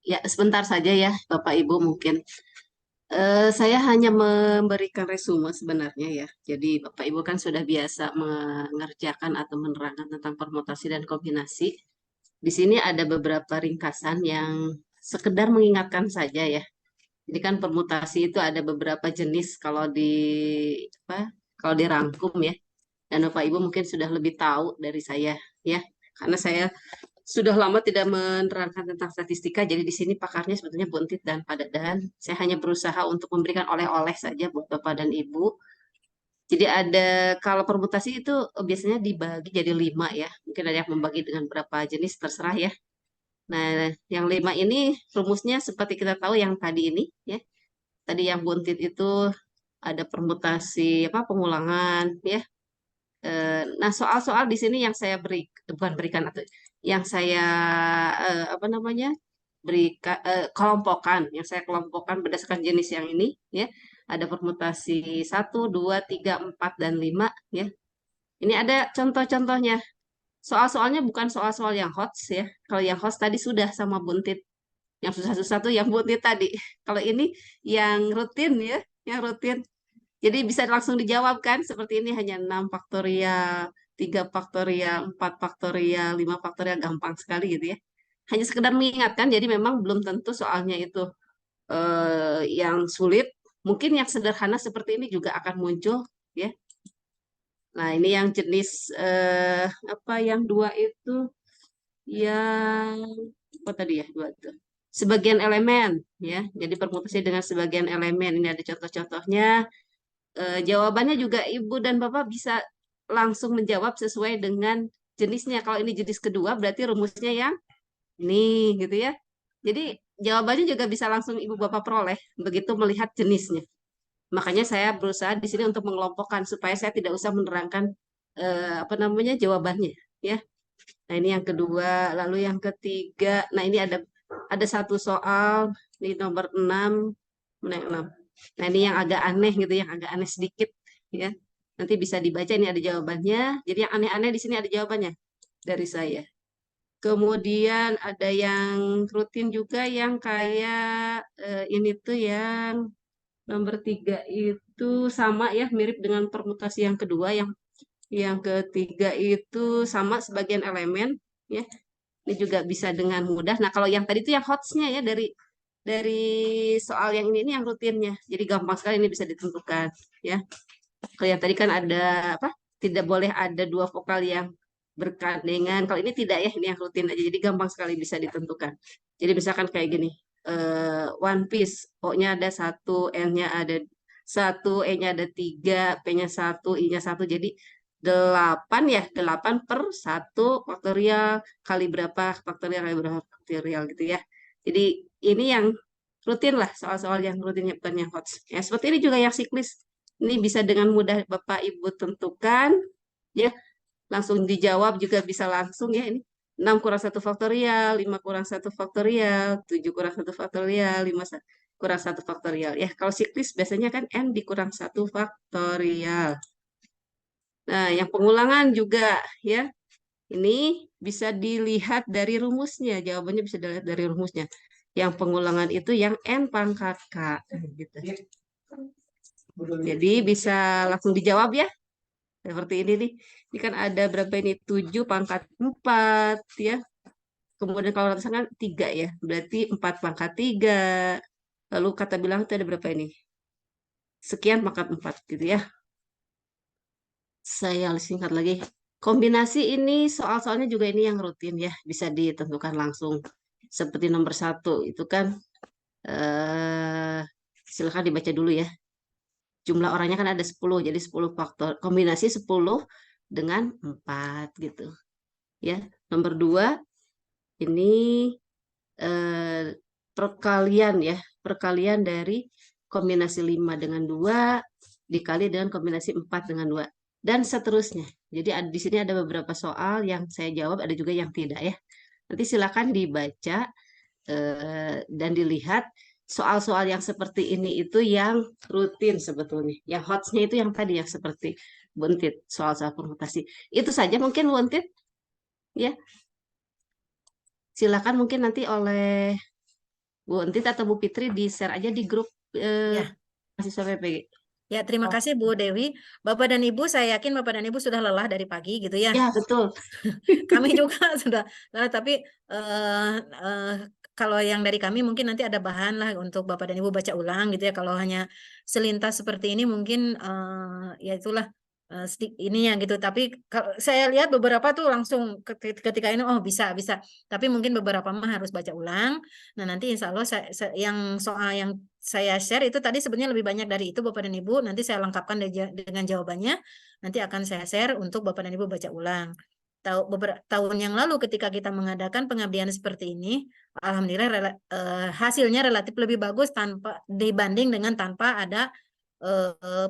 Ya, sebentar saja ya Bapak Ibu mungkin. Saya hanya memberikan resume sebenarnya ya. Jadi Bapak Ibu kan sudah biasa mengerjakan atau menerangkan tentang permutasi dan kombinasi. Di sini ada beberapa ringkasan yang sekedar mengingatkan saja ya. Jadi kan permutasi itu ada beberapa jenis kalau kalau dirangkum ya. Dan Bapak Ibu mungkin sudah lebih tahu dari saya ya. Karena saya sudah lama tidak menerangkan tentang statistika, jadi di sini pakarnya sebetulnya Bu Entit dan Pak Dadan. Saya hanya berusaha untuk memberikan oleh-oleh saja buat Bapak dan Ibu. Jadi kalau permutasi itu biasanya dibagi jadi 5 ya. Mungkin ada yang membagi dengan berapa jenis, terserah ya. Nah, yang 5 ini rumusnya seperti kita tahu yang tadi ini ya. Tadi yang Bu Entit itu ada permutasi pengulangan ya. Nah, soal-soal di sini yang saya berikan atau yang saya kelompokkan berdasarkan jenis yang ini ya. Ada permutasi 1, 2, 3, 4 dan 5 ya. Ini ada contoh-contohnya. Soal-soalnya bukan soal-soal yang hots ya. Kalau yang hots tadi sudah sama Buntit. Yang susah-susah tuh yang Buntit tadi. Kalau ini yang rutin ya, yang rutin. Jadi bisa langsung dijawab kan, seperti ini hanya 6 faktorial, 3 faktorial, 4 faktorial, 5 faktorial, gampang sekali gitu ya. Hanya sekedar mengingatkan, jadi memang belum tentu soalnya itu yang sulit. Mungkin yang sederhana seperti ini juga akan muncul ya. Nah, ini yang jenis yang 2 itu yang apa tadi ya, 2 itu. Sebagian elemen ya. Jadi permutasi dengan sebagian elemen. Ini ada contoh-contohnya. Jawabannya juga Ibu dan Bapak bisa langsung menjawab sesuai dengan jenisnya. Kalau ini jenis kedua berarti rumusnya yang ini gitu ya. Jadi jawabannya juga bisa langsung Ibu Bapak peroleh begitu melihat jenisnya. Makanya saya berusaha di sini untuk mengelompokkan supaya saya tidak usah menerangkan jawabannya ya. Nah, ini yang kedua, lalu yang ketiga. Nah, ini ada satu soal di nomor 6. Nah, ini yang agak aneh gitu, yang agak aneh sedikit ya. Nanti bisa dibaca, ini ada jawabannya. Jadi yang aneh-aneh di sini ada jawabannya dari saya. Kemudian ada yang rutin juga yang kayak ini tuh yang nomor 3 itu itu sama ya, mirip dengan permutasi yang kedua. Yang ketiga itu sama sebagian elemen ya. Ini juga bisa dengan mudah. Nah, kalau yang tadi itu yang hotsnya ya, dari soal yang ini yang rutinnya. Jadi gampang sekali ini bisa ditentukan ya. Kalau yang tadi kan ada apa? Tidak boleh ada dua vokal yang bergandengan. Kalau ini tidak ya, ini yang rutin aja. Jadi gampang sekali bisa ditentukan. Jadi misalkan kayak gini, One Piece, O-nya ada 1, N-nya ada 1, E-nya ada 3, P-nya 1, I-nya 1. Jadi 8 ya, 8 per 1 faktorial kali berapa faktorial gitu ya. Jadi ini yang rutin lah, soal-soal yang rutinnya bukan yang hot. Ya, seperti ini juga yang siklis. Ini bisa dengan mudah Bapak Ibu tentukan ya, langsung dijawab juga bisa langsung ya. Ini 6 kurang 1 faktorial, 5 kurang 1 faktorial, 7 kurang 1 faktorial, 5 kurang 1 faktorial. Ya, kalau siklis biasanya kan N dikurang 1 faktorial. Nah, yang pengulangan juga ya. Ini bisa dilihat dari rumusnya. Jawabannya bisa dilihat dari rumusnya. Yang pengulangan itu yang N pangkat K. Gitu. Jadi bisa langsung dijawab ya. Seperti ini nih. Ini kan ada berapa ini? 7 pangkat 4 ya. Kemudian kalau ratusan kan 3 ya. Berarti 4 pangkat 3. Lalu kata bilang itu ada berapa ini? Sekian pangkat 4 gitu ya. Saya singkat lagi. Kombinasi ini soal-soalnya juga ini yang rutin ya. Bisa ditentukan langsung. Seperti nomor 1 itu kan. Silakan dibaca dulu ya. Jumlah orangnya kan ada 10, jadi 10 faktor. Kombinasi 10 dengan 4 gitu. Ya, nomor 2 ini perkalian ya, perkalian dari kombinasi 5 dengan 2 dikali dengan kombinasi 4 dengan 2 dan seterusnya. Jadi di sini ada beberapa soal yang saya jawab, ada juga yang tidak ya. Nanti silakan dibaca dan dilihat. Soal-soal yang seperti ini itu yang rutin sebetulnya. Yang hotsnya itu yang tadi yang seperti buntit, soal-soal permutasi. Itu saja mungkin buntit. Ya. Silakan mungkin nanti oleh Bu Entit atau Bu Fitri di-share aja di grup mahasiswa PPG. Ya, terima kasih Bu Dewi. Bapak dan Ibu, saya yakin Bapak dan Ibu sudah lelah dari pagi gitu ya. Ya, betul. Kami juga sudah lelah, tapi kalau yang dari kami mungkin nanti ada bahan lah untuk Bapak dan Ibu baca ulang gitu ya. Kalau hanya selintas seperti ini mungkin ya itulah ininya gitu. Tapi kalau saya lihat beberapa tuh langsung ketika ini oh bisa. Tapi mungkin beberapa mah harus baca ulang. Nah, nanti insya Allah yang soal yang saya share itu tadi sebenarnya lebih banyak dari itu Bapak dan Ibu. Nanti saya lengkapkan dengan jawabannya. Nanti akan saya share untuk Bapak dan Ibu baca ulang. Beberapa tahun yang lalu ketika kita mengadakan pengabdian seperti ini, alhamdulillah hasilnya relatif lebih bagus tanpa dibanding dengan tanpa ada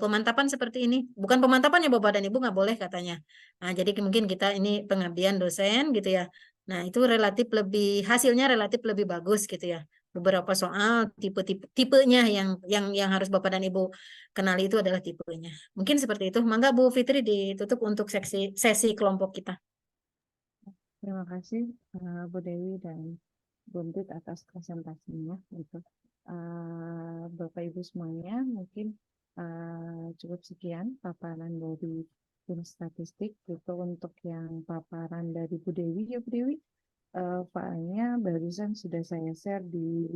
pemantapan seperti ini. Bukan pemantapan ya Bapak dan Ibu nggak boleh katanya. Nah, jadi mungkin kita ini pengabdian dosen gitu ya. Nah, itu relatif lebih hasilnya relatif lebih bagus gitu ya. Beberapa soal tipenya yang harus Bapak dan Ibu kenali itu adalah tipenya. Mungkin seperti itu. Mangga Bu Fitri ditutup untuk sesi kelompok kita. Terima kasih Bu Dewi dan Buntit atas presentasinya gitu. Bapak Ibu semuanya mungkin cukup sekian paparan dari tim statistik itu untuk yang paparan dari Bu Dewi ya Bu Dewi. Filenya barusan sudah saya share di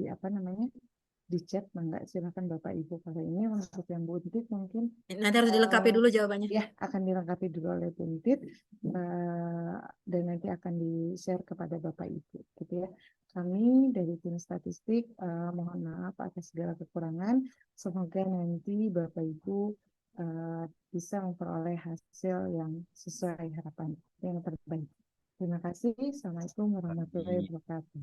di chat, enggak silakan Bapak Ibu. Kalau ini untuk yang Buntit mungkin nanti harus dilengkapi dulu jawabannya. Ya, akan dilengkapi dulu oleh Buntit dan nanti akan di-share kepada Bapak Ibu gitu ya. Kami dari tim statistik mohon maaf atas segala kekurangan. Semoga nanti Bapak Ibu bisa memperoleh hasil yang sesuai harapan, yang terbaik. Terima kasih. Assalamualaikum warahmatullahi wabarakatuh.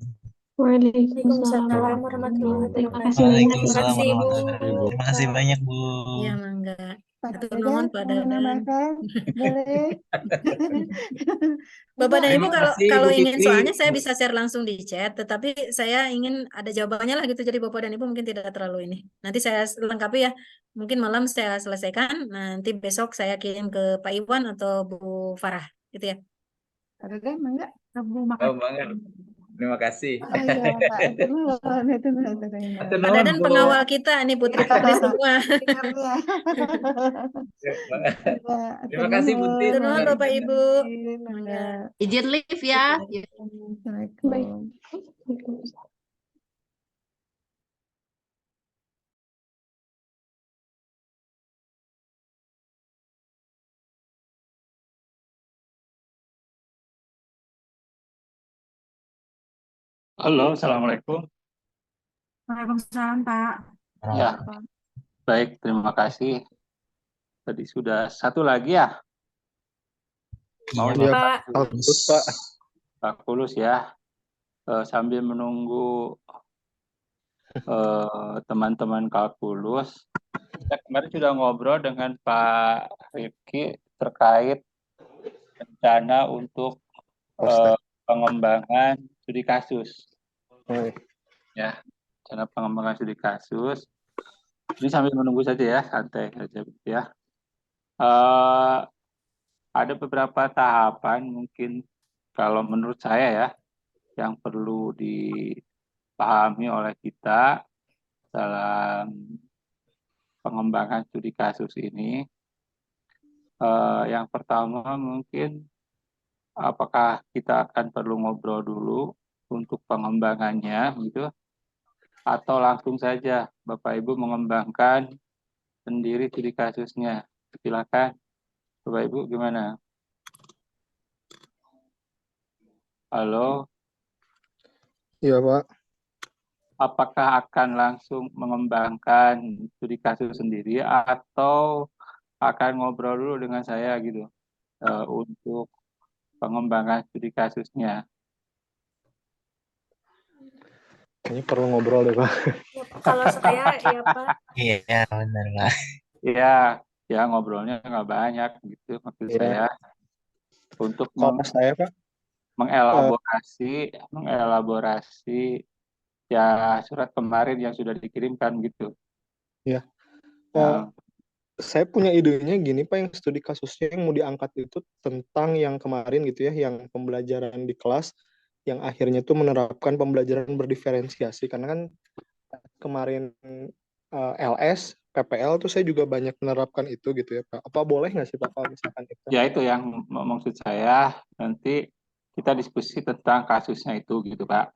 Waalaikumsalam warahmatullahi wabarakatuh. Waalaikumsalam Terima kasih, Bu. warahmatullahi wabarakatuh. Terima kasih banyak, Bu. Iya, mangga. Pak Atur Dadan, nuhun Pak mau Dadan. menambahkan? Boleh? Bapak dan Ibu Terima kasih, kalau Bu ingin Fitri. soalnya saya bisa share langsung di chat, tetapi saya ingin ada jawabannya lah gitu. Jadi Bapak dan Ibu mungkin tidak terlalu ini. Nanti saya lengkapi ya. Mungkin malam saya selesaikan. Nanti besok saya kirim ke Pak Iwan atau Bu Farah gitu ya. Pak Dadan, enggak? Bu, Oh, banget. Terima kasih. Oh iya, Pak. Itu nuhun. Atur Pak nuhun, Dadan Bu. pengawal kita nih putri-putri semua. Ingatnya. Iya, Terima kasih, Buntin. Atur nuhun Bapak Ibu. Mangga. Izin live ya. Assalamualaikum. Baik. Waalaikumsalam. Halo, Assalamualaikum. Waalaikumsalam, Pak. Ya, baik, terima kasih. Tadi sudah satu lagi ya, mau Iya, Pak. Bagus, Pak. Pak Kulus ya. Sambil menunggu teman-teman kalkulus, kita kemarin sudah ngobrol dengan Pak Rifki terkait rencana untuk pengembangan studi kasus. Ya, rencana pengembangan studi kasus. Ini sambil menunggu saja ya, santai saja ya. Ada beberapa tahapan mungkin kalau menurut saya ya yang perlu dipahami oleh kita dalam pengembangan studi kasus ini. Yang pertama mungkin apakah kita akan perlu ngobrol dulu untuk pengembangannya gitu, atau langsung saja Bapak Ibu mengembangkan sendiri studi kasusnya. Silakan Bapak Ibu, gimana? Halo? Iya, Pak. Apakah akan langsung mengembangkan studi kasus sendiri atau akan ngobrol dulu dengan saya gitu untuk pengembangan studi kasusnya? Kayaknya perlu ngobrol deh, Pak. Kalau saya, ya Pak. Iya, benar, Pak. Iya, ya ngobrolnya nggak banyak gitu maksud Iya. saya. Untuk Kalau saya, Pak, mengelaborasi ya surat kemarin yang sudah dikirimkan gitu. ya. Nah, Saya punya idenya gini, Pak, yang studi kasusnya yang mau diangkat itu tentang yang kemarin gitu ya, yang pembelajaran di kelas, yang akhirnya itu menerapkan pembelajaran berdiferensiasi. Karena kan kemarin LS, PPL tuh saya juga banyak menerapkan itu gitu ya, Pak. Apa boleh nggak sih, Pak, kalau misalkan itu? ya itu yang maksud saya, nanti kita diskusi tentang kasusnya itu gitu Pak.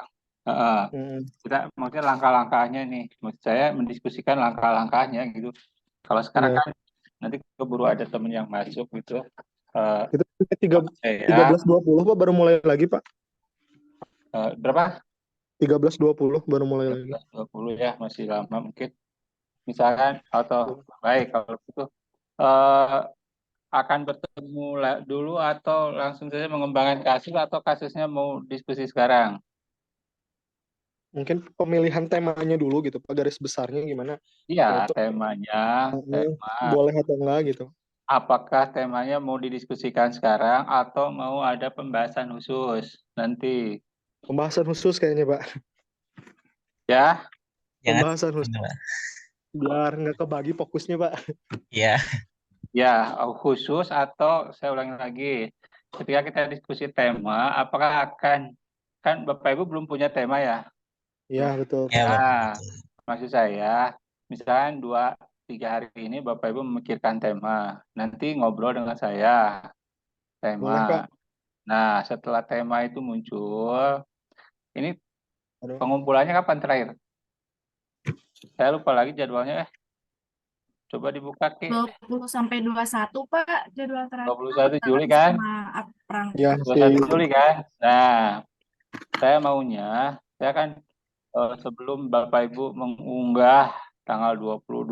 Kita maksudnya langkah-langkahnya nih, maksud saya mendiskusikan langkah-langkahnya gitu. Kalau sekarang kan nanti keburu ada teman yang masuk gitu. Itu 13.20 Pak baru mulai lagi, Pak. Berapa? 13.20 baru mulai lagi. 13.20 ya, masih lama mungkin. Misalkan atau baik kalau itu akan bertemu dulu atau langsung saja mengembangkan kasus atau kasusnya mau diskusi sekarang? Mungkin pemilihan temanya dulu gitu, Pak, garis besarnya gimana? Iya, temanya, boleh atau enggak gitu. Apakah temanya mau didiskusikan sekarang atau mau ada pembahasan khusus nanti? Pembahasan khusus kayaknya, Pak. Ya? Pembahasan khusus. Biar nggak kebagi fokusnya, Pak. Iya. Ya, khusus atau saya ulangi lagi. Ketika kita diskusi tema, apakah kan Bapak Ibu belum punya tema ya? Iya, betul. Nah, maksud saya, misalnya 2-3 hari ini Bapak Ibu memikirkan tema, nanti ngobrol dengan saya tema. Boleh, Pak. Nah, setelah tema itu muncul, ini pengumpulannya kapan terakhir? Saya lupa lagi jadwalnya. Coba dibuka, Ki. 20 sampai 21, Pak, jadwal terakhir. 21 Juli kan? Ya, 21 Juli kan? Nah, saya maunya, saya kan sebelum Bapak Ibu mengunggah tanggal 22